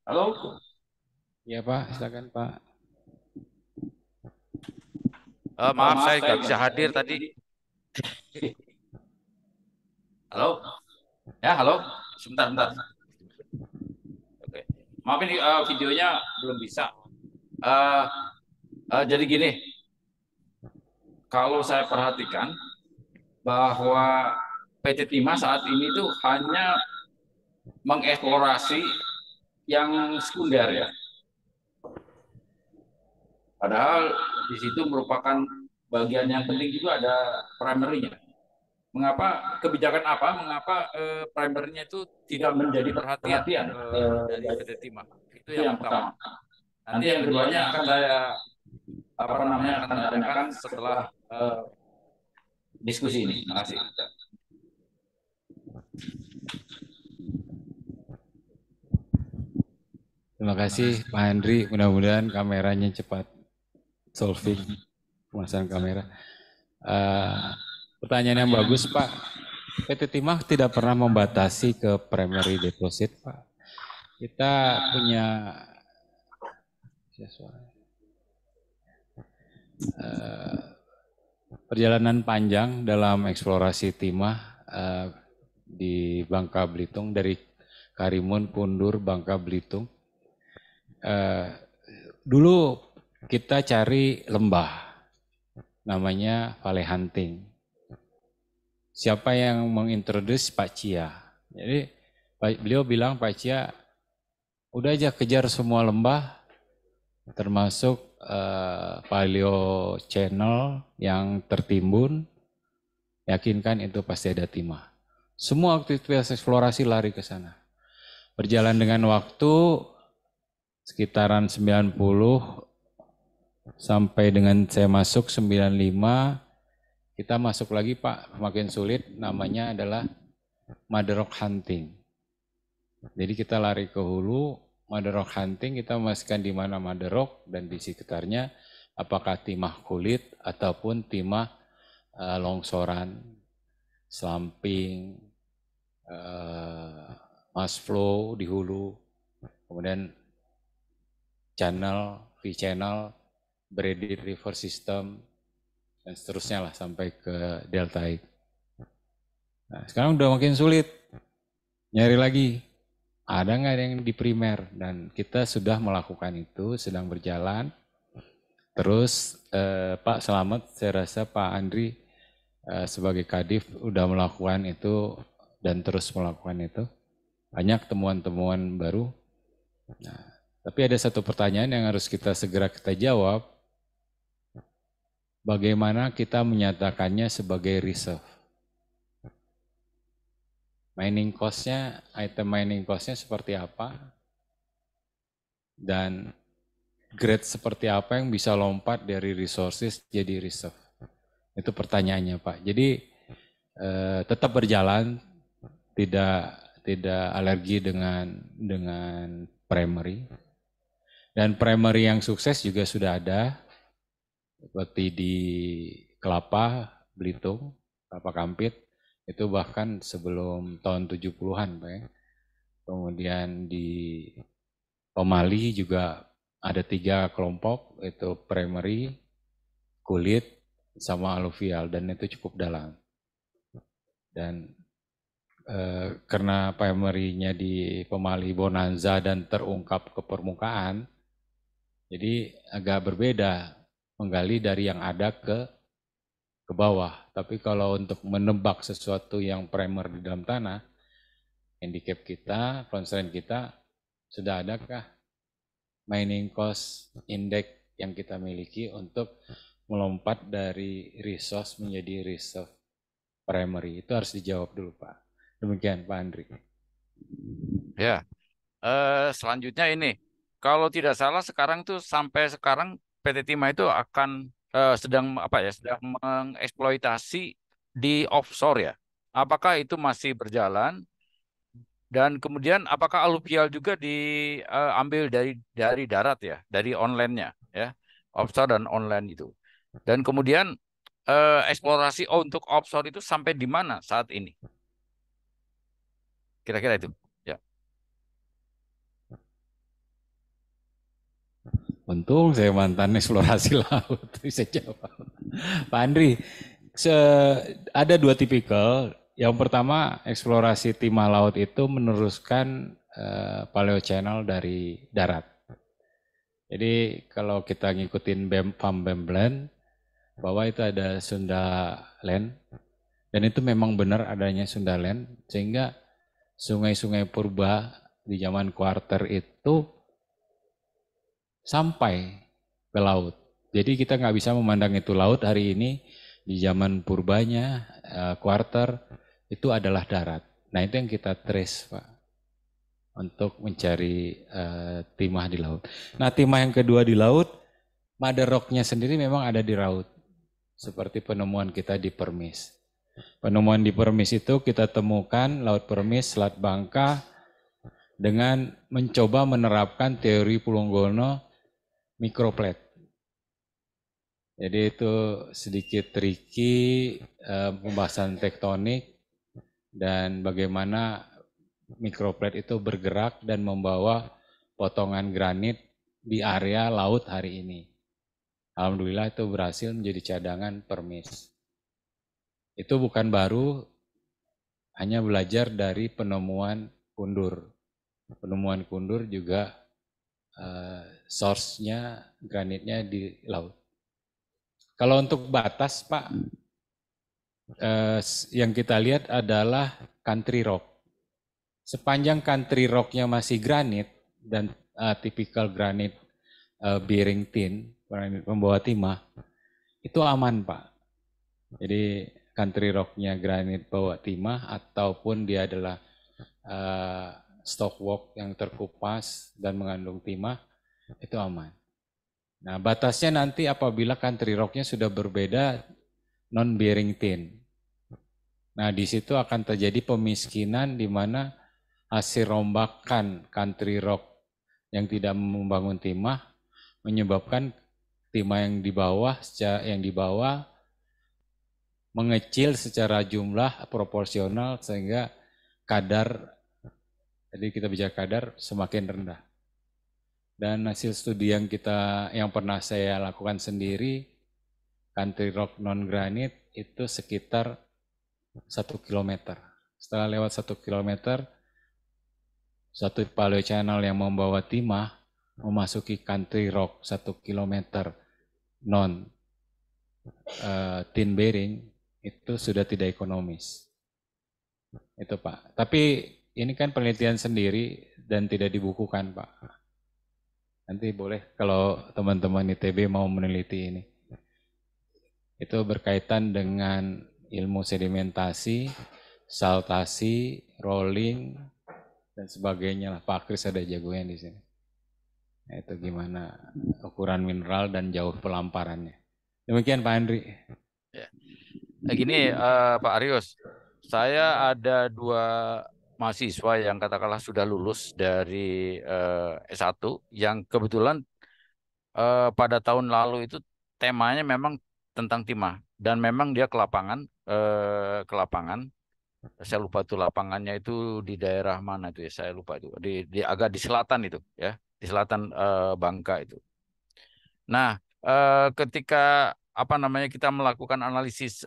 Halo. Iya Pak, silakan Pak. Maaf, saya nggak bisa hadir tadi. Halo? Ya, halo? Sebentar. Oke. Maaf ini videonya belum bisa. Jadi gini, kalau saya perhatikan bahwa PT Timah saat ini tuh hanya mengeksplorasi yang sekunder ya. Padahal di situ merupakan bagian yang penting juga ada primary-nya. Mengapa primary-nya itu tidak menjadi perhatian dari PT Timah? Itu yang pertama. Nanti yang keduanya akan saya akan tanyakan setelah diskusi ini. Terima kasih. Terima kasih Pak Andri, mudah-mudahan kameranya cepat solving pemasangan kamera. Pertanyaan yang bagus Pak, PT Timah tidak pernah membatasi ke primary deposit Pak. Kita punya perjalanan panjang dalam eksplorasi timah di Bangka Belitung, dari Karimun, Pundur, Bangka Belitung. Dulu kita cari lembah, namanya valley hunting. Siapa yang mengintroduce Pak Cia? Jadi beliau bilang, Pak Cia, udah aja kejar semua lembah, termasuk paleo channel yang tertimbun, yakinkan itu pasti ada timah. Semua aktivitas eksplorasi lari ke sana. Berjalan dengan waktu, sekitaran 90 sampai dengan saya masuk 95, kita masuk lagi Pak, makin sulit, namanya adalah mother rock hunting. Jadi kita lari ke hulu, mother rock hunting, kita memastikan di mana mother rock dan di sekitarnya apakah timah kulit ataupun timah longsoran, slumping, mass flow di hulu, kemudian channel, V-channel, braided river system, dan seterusnya lah sampai ke deltaik. Nah, sekarang udah makin sulit, nyari lagi, ada nggak yang di primer? Dan kita sudah melakukan itu, sedang berjalan. Terus Pak Selamat, saya rasa Pak Andri sebagai Kadif udah melakukan itu dan terus melakukan itu. Banyak temuan-temuan baru. Nah, tapi ada satu pertanyaan yang harus kita segera jawab. Bagaimana kita menyatakannya sebagai reserve? Mining cost-nya, item mining cost-nya seperti apa? Dan grade seperti apa yang bisa lompat dari resources jadi reserve? Itu pertanyaannya Pak. Jadi tetap berjalan, tidak alergi dengan primary. Dan primary yang sukses juga sudah ada, seperti di Kelapa, Belitung, Kelapa Kampit, itu bahkan sebelum tahun 70-an Pak ya. Kemudian di Pemali juga ada 3 kelompok, itu primary, kulit, sama aluvial, dan itu cukup dalam. Dan karena primary-nya di Pemali Bonanza dan terungkap ke permukaan, jadi agak berbeda menggali dari yang ada ke bawah. Tapi kalau untuk menebak sesuatu yang primer di dalam tanah, handicap kita, constraint kita, sudah adakah mining cost index yang kita miliki untuk melompat dari resource menjadi reserve primary? Itu harus dijawab dulu Pak. Demikian Pak Andri. Ya, selanjutnya ini, kalau tidak salah sekarang tuh sampai sekarang PT Timah itu akan sedang mengeksploitasi di offshore ya. Apakah itu masih berjalan? Dan kemudian apakah aluvial juga diambil dari darat ya, dari online-nya ya, offshore dan online itu. Dan kemudian eksplorasi untuk offshore itu sampai di mana saat ini? Kira-kira itu. Ya. Untung saya mantan eksplorasi laut, bisa jawab. Pak Andri, ada 2 tipikal. Yang pertama, eksplorasi timah laut itu meneruskan paleo channel dari darat. Jadi kalau kita ngikutin Farm Bembland, bahwa itu ada Sunda Land, dan itu memang benar adanya Sunda Land, sehingga sungai-sungai purba di zaman Quarter itu sampai ke laut. Jadi kita nggak bisa memandang itu laut hari ini, di zaman purbanya, Quarter, itu adalah darat. Nah itu yang kita trace Pak, untuk mencari timah di laut. Nah timah yang kedua di laut, mother rock-nya sendiri memang ada di laut. Seperti penemuan kita di Permis. Penemuan di Permis itu kita temukan Laut Permis, Selat Bangka, dengan mencoba menerapkan teori Pulunggono microplate. Jadi itu sedikit tricky, pembahasan tektonik, dan bagaimana microplate itu bergerak dan membawa potongan granit di area laut hari ini. Alhamdulillah itu berhasil menjadi cadangan Permis. Itu bukan baru, hanya belajar dari penemuan kundur. Penemuan kundur juga source-nya, granitnya di laut. Kalau untuk batas Pak, yang kita lihat adalah country rock. Sepanjang country rock-nya masih granit dan tipikal granit bearing tin, granit membawa timah, itu aman Pak. Jadi country rock-nya granit bawa timah ataupun dia adalah stock rock yang terkupas dan mengandung timah, itu aman. Nah, batasnya nanti apabila country rocknya sudah berbeda non-bearing tin. Nah, di situ akan terjadi pemiskinan di mana hasil rombakan country rock yang tidak membangun timah menyebabkan timah yang di bawah mengecil secara jumlah proporsional sehingga kadar, jadi kita bicara kadar semakin rendah. Dan hasil studi yang pernah saya lakukan sendiri, country rock non granit itu sekitar 1 kilometer. Setelah lewat 1 kilometer, satu paleo channel yang membawa timah memasuki country rock 1 kilometer non tin bearing itu sudah tidak ekonomis. Itu Pak. Tapi ini kan penelitian sendiri dan tidak dibukukan Pak. Nanti boleh kalau teman-teman ITB mau meneliti ini. Itu berkaitan dengan ilmu sedimentasi, saltasi, rolling, dan sebagainya lah. Pak Kris ada jagonya di sini. Nah, itu gimana ukuran mineral dan jauh pelamparannya. Demikian Pak Andri. Ya. Nah, gini Pak Arius, saya ada 2 mahasiswa yang katakanlah sudah lulus dari S1 yang kebetulan pada tahun lalu itu temanya memang tentang timah dan memang dia ke lapangan, saya lupa tuh lapangannya itu di daerah mana itu ya, saya lupa itu di agak di selatan itu ya, di selatan Bangka itu. Nah, ketika kita melakukan analisis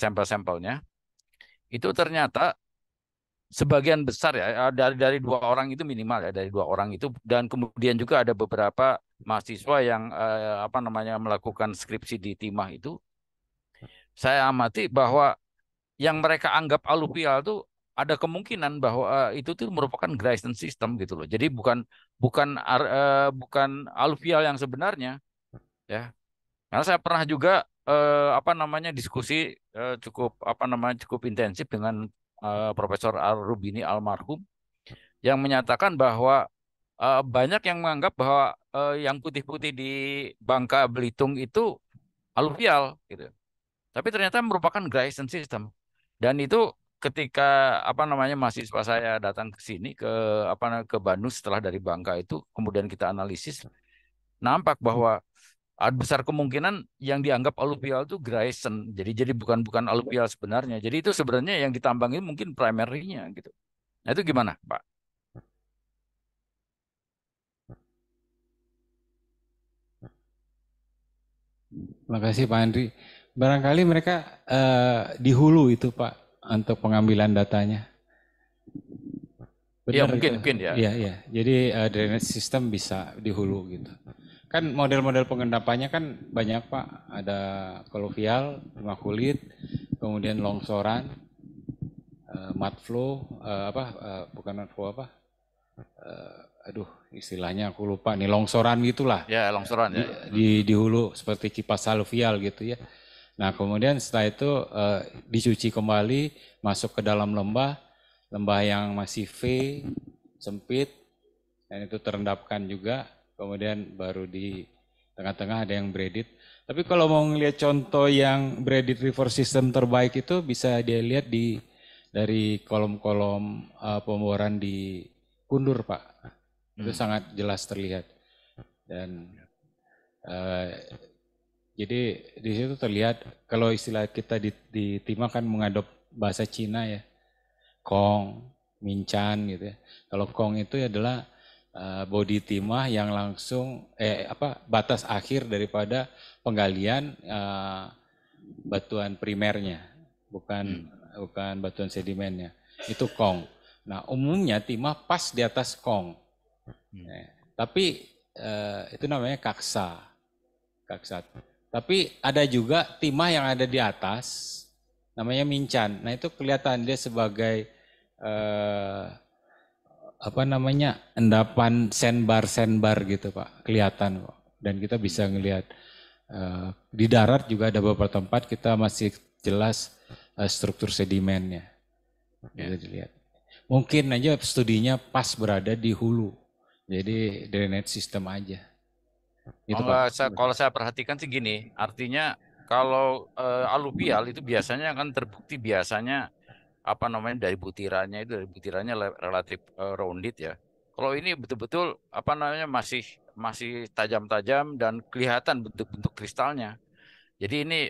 sampel-sampelnya, itu ternyata sebagian besar ya dari 2 orang itu minimal ya, dari 2 orang itu, dan kemudian juga ada beberapa mahasiswa yang melakukan skripsi di timah itu, saya amati bahwa yang mereka anggap aluvial itu ada kemungkinan bahwa itu tuh merupakan Grayson system gitu loh. Jadi bukan aluvial yang sebenarnya ya. Karena saya pernah juga diskusi cukup intensif dengan Profesor Al-Rubini almarhum yang menyatakan bahwa banyak yang menganggap bahwa yang putih-putih di Bangka Belitung itu aluvial gitu. Tapi ternyata merupakan Grayson system. Dan itu ketika mahasiswa saya datang ke sini ke Bandung setelah dari Bangka itu, kemudian kita analisis, nampak bahwa ada besar kemungkinan yang dianggap aluvial itu Grayson. Jadi bukan aluvial sebenarnya. Jadi itu sebenarnya yang ditambang ini mungkin primernya gitu. Nah, itu gimana, Pak? Terima kasih Pak Andri. Barangkali mereka di hulu itu Pak untuk pengambilan datanya. Iya mungkin ya. Iya. Jadi drainage system bisa di hulu gitu. Kan model-model pengendapannya kan banyak Pak. Ada koluvial, timah kulit, kemudian longsoran, mud flow, bukan mud flow istilahnya aku lupa nih, longsoran gitulah. Ya longsoran ya. Di hulu seperti kipas aluvial gitu ya. Nah kemudian setelah itu dicuci kembali, masuk ke dalam lembah yang masih V, sempit, dan itu terendapkan juga. Kemudian baru di tengah-tengah ada yang braided. Tapi kalau mau ngelihat contoh yang braided river system terbaik itu bisa dia lihat dari kolom-kolom pemboran di Kundur Pak. Itu sangat jelas terlihat. Dan jadi di situ terlihat kalau istilah kita di timah kan mengadop bahasa Cina ya. Kong, mincan gitu ya. Kalau kong itu adalah body timah yang langsung batas akhir daripada penggalian batuan primernya, bukan batuan sedimennya. Itu kong. Nah, umumnya timah pas di atas kong. Tapi itu namanya kaksa. Tapi ada juga timah yang ada di atas namanya mincan. Nah, itu kelihatan dia sebagai endapan sandbar gitu Pak, kelihatan Pak. Dan kita bisa ngelihat di darat juga ada beberapa tempat kita masih jelas struktur sedimennya. Bisa dilihat. Mungkin aja studinya pas berada di hulu. Jadi drainage system aja. Gitu Enggak, Pak. kalau saya perhatikan sih gini, artinya kalau aluvial itu biasanya kan terbukti biasanya apa namanya dari butirannya relatif rounded ya. Kalau ini betul-betul apa namanya masih masih tajam-tajam dan kelihatan bentuk-bentuk kristalnya. Jadi ini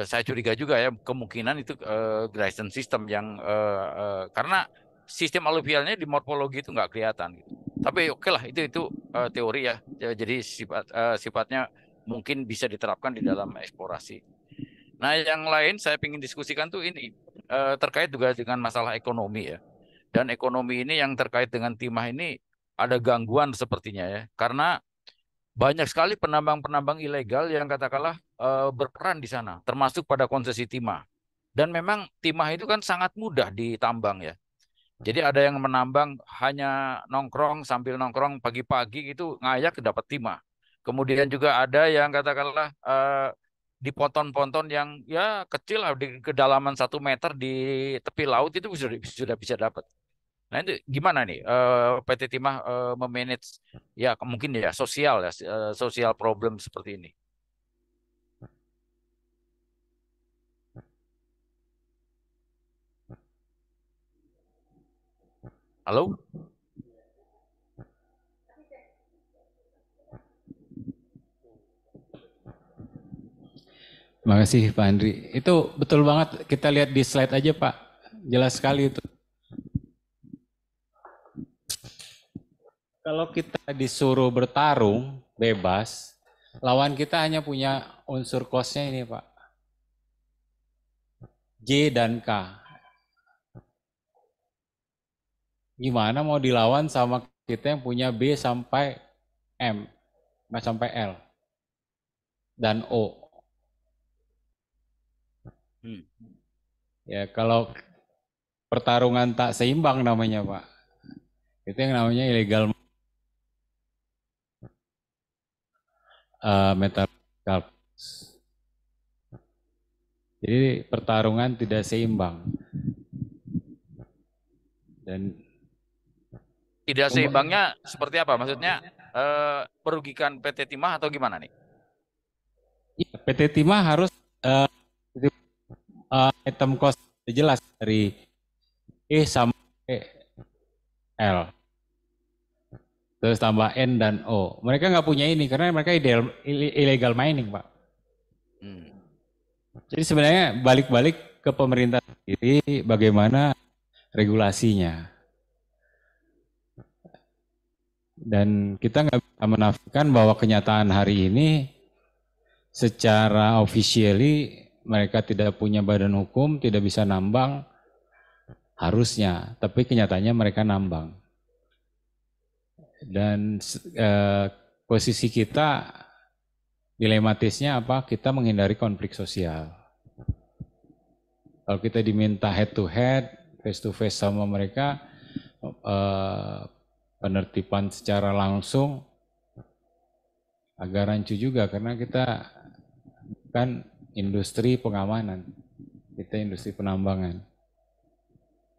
saya curiga juga ya kemungkinan itu Grayson system yang karena sistem aluvialnya di morfologi itu nggak kelihatan gitu. Tapi oke lah itu teori ya. Jadi sifatnya mungkin bisa diterapkan di dalam eksplorasi. Nah, yang lain saya ingin diskusikan tuh ini terkait juga dengan masalah ekonomi ya. Dan ekonomi ini yang terkait dengan timah ini ada gangguan sepertinya ya. Karena banyak sekali penambang-penambang ilegal yang katakanlah berperan di sana, termasuk pada konsesi timah. Dan memang timah itu kan sangat mudah ditambang ya. Jadi ada yang menambang hanya nongkrong sambil nongkrong pagi-pagi itu ngayak dapat timah. Kemudian juga ada yang katakanlah di ponton-ponton yang ya kecil lah di kedalaman 1 meter di tepi laut itu sudah bisa dapat. Nah itu gimana nih PT Timah memanage ya mungkin ya sosial ya sosial problem seperti ini. Halo? Terima kasih Pak Andri. Itu betul banget, kita lihat di slide aja Pak. Jelas sekali itu. Kalau kita disuruh bertarung bebas, lawan kita hanya punya unsur cost-nya ini Pak. J dan K. Gimana mau dilawan sama kita yang punya B sampai M, sampai L, dan O. Ya kalau pertarungan tak seimbang namanya Pak. Itu yang namanya illegal metal. Jadi pertarungan tidak seimbang. Dan tidak seimbangnya seperti apa? Maksudnya merugikan PT Timah atau gimana nih? PT Timah harus item cost jelas dari E sampai L. Terus tambah N dan O. Mereka nggak punya ini karena mereka illegal mining, Pak. Jadi sebenarnya balik-balik ke pemerintah sendiri bagaimana regulasinya. Dan kita nggak bisa menafikan bahwa kenyataan hari ini secara officially mereka tidak punya badan hukum, tidak bisa nambang, harusnya. Tapi kenyataannya mereka nambang. Dan posisi kita dilematisnya apa? Kita menghindari konflik sosial. Kalau kita diminta head to head, face to face sama mereka, penertiban secara langsung agak rancu juga karena kita kan industri pengamanan, kita industri penambangan.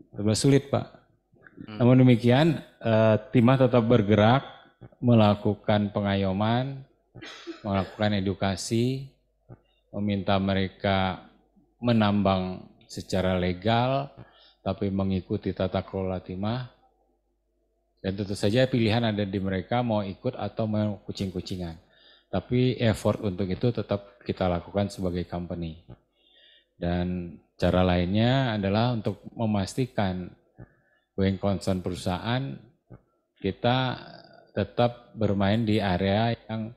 Terlalu sulit Pak. Namun demikian, Timah tetap bergerak, melakukan pengayoman, melakukan edukasi, meminta mereka menambang secara legal, tapi mengikuti tata kelola Timah. Dan tentu saja pilihan ada di mereka mau ikut atau mau kucing-kucingan. Tapi effort untuk itu tetap kita lakukan sebagai company. Dan cara lainnya adalah untuk memastikan going concern perusahaan kita tetap bermain di area yang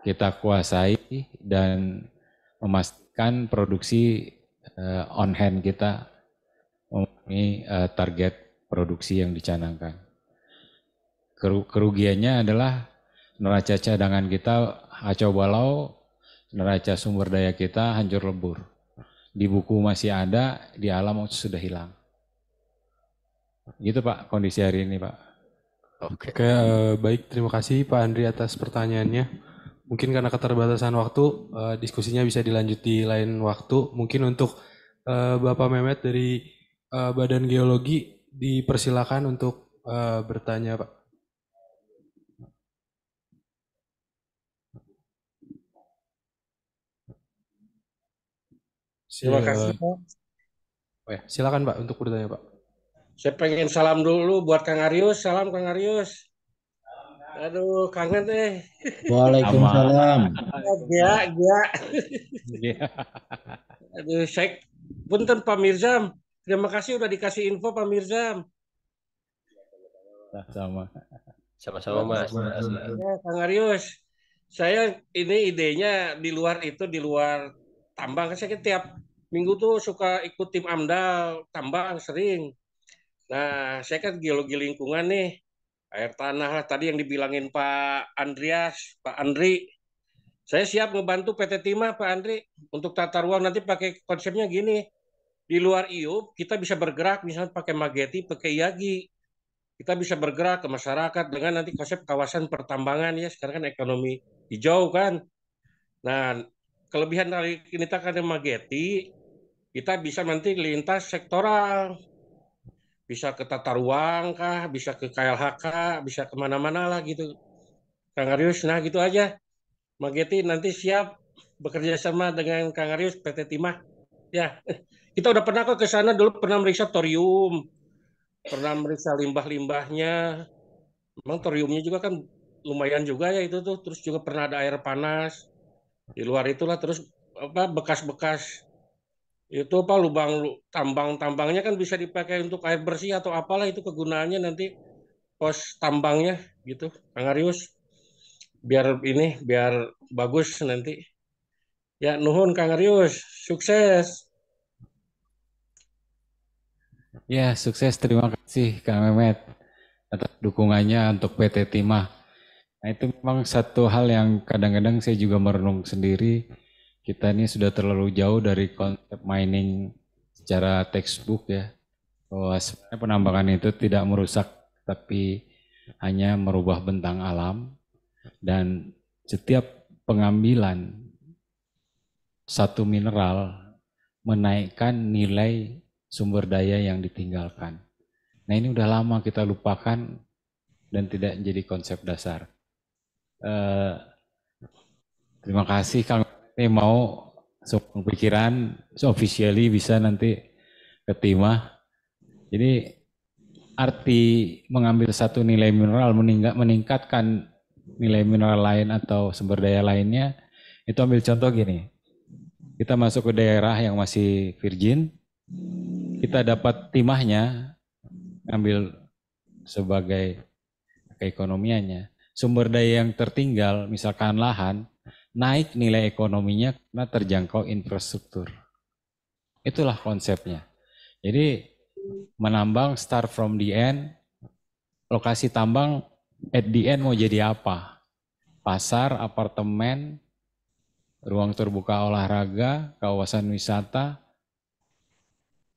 kita kuasai dan memastikan produksi on hand kita memenuhi target produksi yang dicanangkan. Kerugiannya adalah neraca cadangan kita kacau balau, neraca sumber daya kita hancur lebur. Di buku masih ada, di alam sudah hilang. Gitu Pak kondisi hari ini Pak. Oke, baik, terima kasih Pak Andri atas pertanyaannya. Mungkin karena keterbatasan waktu, diskusinya bisa dilanjut di lain waktu. Mungkin untuk Bapak Mehmet dari Badan Geologi dipersilakan untuk bertanya Pak. Terima kasih Pak. Silakan Pak untuk bertanya Pak. Saya pengen salam dulu buat Kang Arius. Salam Kang Arius. Aduh, kangen deh. Waalaikumsalam. Gia, Gia. Aduh, saya punten Pak Mirzam. Terima kasih udah dikasih info Pak Mirzam. Sama-sama Mas. Ya, Kang Arius. Saya ini idenya di luar tambang. Saya tiap minggu tuh suka ikut tim AMDAL tambang sering. Nah, saya kan geologi lingkungan nih. Air tanah lah tadi yang dibilangin Pak Andreas, Pak Andri. Saya siap ngebantu PT Timah Pak Andri untuk tata ruang nanti pakai konsepnya gini. Di luar IUP kita bisa bergerak misalnya pakai Mageti, pakai Yagi. Kita bisa bergerak ke masyarakat dengan nanti konsep kawasan pertambangan ya. Sekarang kan ekonomi hijau kan. Nah, kelebihan dari kita kan Mageti, kita bisa nanti lintas sektoral. Bisa ke tata ruang kah, bisa ke KLHK, bisa kemana-mana lah gitu. Kang Arius, nah gitu aja. Mageti nanti siap bekerja sama dengan Kang Arius PT Timah. Ya, kita udah pernah kok ke sana dulu, pernah meriksa thorium, pernah meriksa limbah-limbahnya. Memang thoriumnya juga kan lumayan juga ya itu tuh. Terus juga pernah ada air panas. Di luar itulah terus apa bekas-bekas itu apa lubang tambang-tambangnya kan bisa dipakai untuk air bersih atau apalah itu kegunaannya nanti pos tambangnya gitu Kang Arius biar bagus nanti ya nuhun Kang Arius sukses. Ya, sukses. Terima kasih Kang Mehmet atas dukungannya untuk PT Timah. Nah, itu memang satu hal yang kadang-kadang saya juga merenung sendiri. Kita ini sudah terlalu jauh dari konsep mining secara textbook ya. Bahwa sebenarnya penambangan itu tidak merusak, tapi hanya merubah bentang alam. Dan setiap pengambilan satu mineral menaikkan nilai sumber daya yang ditinggalkan. Nah ini udah lama kita lupakan dan tidak menjadi konsep dasar. Terima kasih Kang. Ini mau pikiran officially bisa nanti ke Timah. Jadi arti mengambil satu nilai mineral meningkatkan nilai mineral lain atau sumber daya lainnya, itu ambil contoh gini. Kita masuk ke daerah yang masih virgin, kita dapat timahnya, ambil sebagai keekonomiannya. Sumber daya yang tertinggal, misalkan lahan, naik nilai ekonominya karena terjangkau infrastruktur. Itulah konsepnya. Jadi menambang start from the end, lokasi tambang at the end mau jadi apa? Pasar, apartemen, ruang terbuka olahraga, kawasan wisata,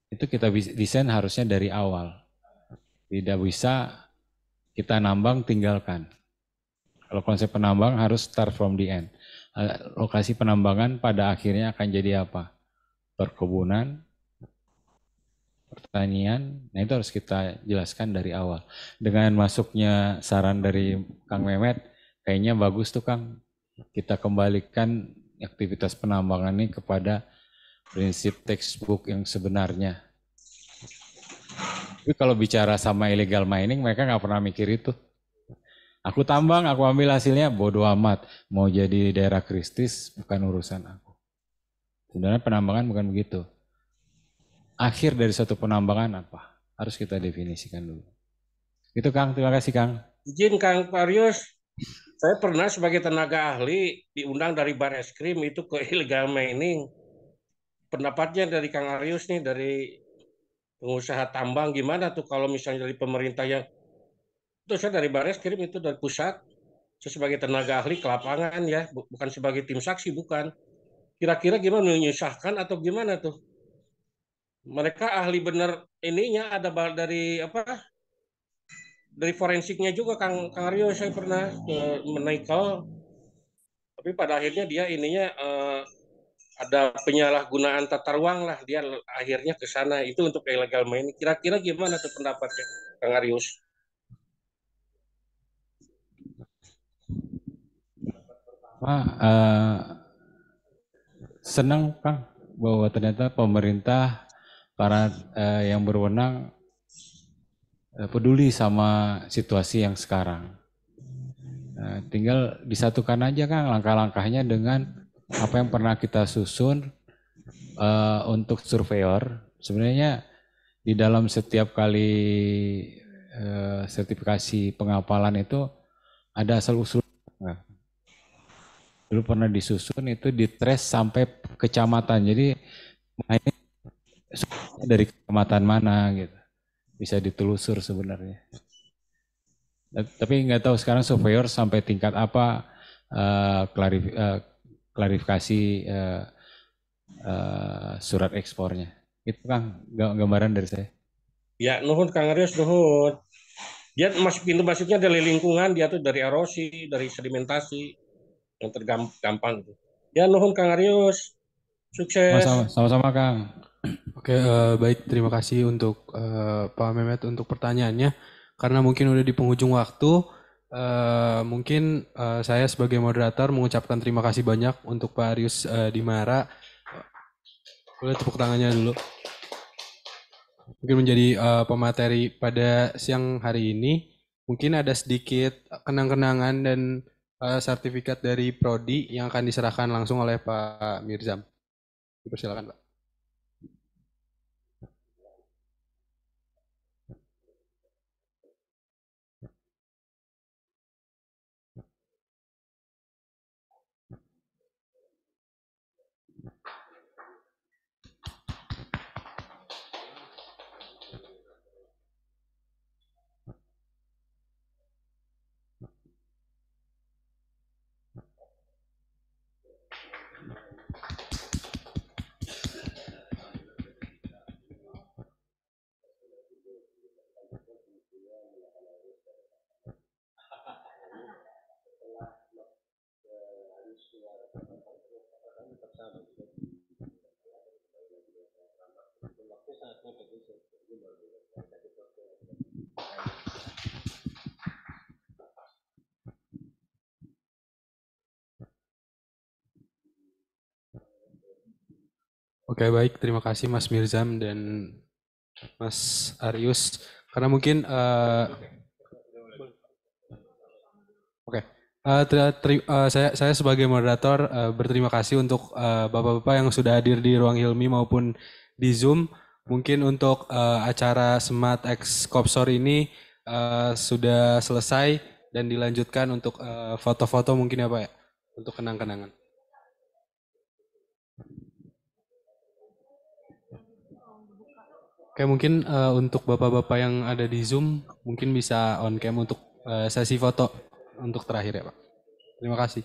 itu kita desain harusnya dari awal. Tidak bisa kita nambang tinggalkan. Kalau konsep penambang harus start from the end. Lokasi penambangan pada akhirnya akan jadi apa? Perkebunan, pertanian, nah itu harus kita jelaskan dari awal. Dengan masuknya saran dari Kang Mehmet, kayaknya bagus tuh Kang. Kita kembalikan aktivitas penambangan ini kepada prinsip textbook yang sebenarnya. Tapi kalau bicara sama illegal mining, mereka nggak pernah mikir itu. Aku tambang, aku ambil hasilnya, bodo amat. Mau jadi daerah kristis, bukan urusan aku. Sebenarnya penambangan bukan begitu. Akhir dari suatu penambangan apa? Harus kita definisikan dulu. Itu Kang, terima kasih Kang. Izin Kang Parius, saya pernah sebagai tenaga ahli diundang dari Bareskrim itu ke illegal mining. Pendapatnya dari Kang Arius nih, dari pengusaha tambang gimana tuh kalau misalnya dari pemerintah yang itu saya dari Bareskrim itu dari pusat, saya sebagai tenaga ahli ke lapangan ya, bukan sebagai tim saksi bukan. Kira-kira gimana menyusahkan atau gimana tuh? Mereka ahli bener ininya ada dari apa? Dari forensiknya juga Kang Aryo saya pernah menikel, tapi pada akhirnya dia ininya ada penyalahgunaan tata ruang lah, dia akhirnya ke sana itu untuk illegal mining. Kira-kira gimana tuh pendapatnya Kang Arius? Senang Kang bahwa ternyata pemerintah, para yang berwenang peduli sama situasi yang sekarang. Tinggal disatukan aja Kang langkah-langkahnya dengan apa yang pernah kita susun untuk surveyor. Sebenarnya di dalam setiap kali sertifikasi pengapalan itu ada asal usul. Dulu pernah disusun itu di trace sampai kecamatan. Jadi ini dari kecamatan mana gitu. Bisa ditelusur sebenarnya. Tapi nggak tahu sekarang surveyor sampai tingkat apa klarifikasi surat ekspornya. Itu Kang gambaran dari saya. Ya, nuhun Kang Arius, nuhun. Dia pintu masuknya dari lingkungan, dia tuh dari erosi, dari sedimentasi yang tergampang itu. Ya, nuhun Kang Arius. Sukses. Sama-sama Kang. Oke, baik. Terima kasih untuk Pak Mehmet untuk pertanyaannya. Karena mungkin udah di penghujung waktu, mungkin saya sebagai moderator mengucapkan terima kasih banyak untuk Pak Arius Dimara. Boleh tepuk tangannya dulu. Mungkin menjadi pemateri pada siang hari ini. Mungkin ada sedikit kenang-kenangan dan sertifikat dari Prodi yang akan diserahkan langsung oleh Pak Mirzam. Dipersilakan Pak. Oke, baik. Terima kasih Mas Mirzam dan Mas Arius. Karena mungkin saya sebagai moderator berterima kasih untuk bapak-bapak yang sudah hadir di ruang Hilmi maupun di Zoom. Mungkin untuk acara Smart X Kopsor ini sudah selesai dan dilanjutkan untuk foto-foto mungkin ya Pak ya, untuk kenang-kenangan. Oke, mungkin untuk bapak-bapak yang ada di Zoom mungkin bisa on cam untuk sesi foto untuk terakhir ya Pak. Terima kasih.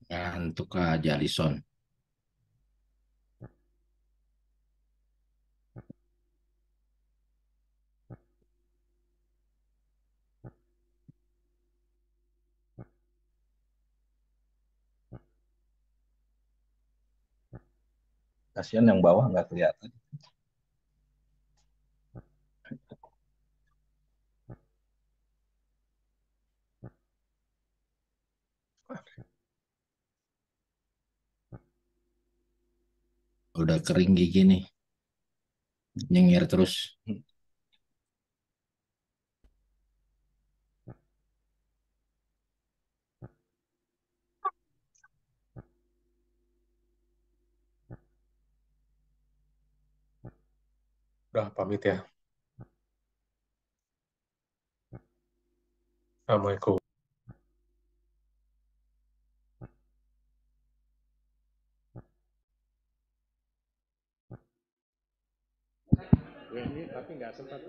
Ya, untuk Kak Jalison. Kasihan yang bawah nggak kelihatan. Udah kering gigi nih. nyengir terus. Udah pamit ya. Assalamualaikum. Ini tapi nggak sempat.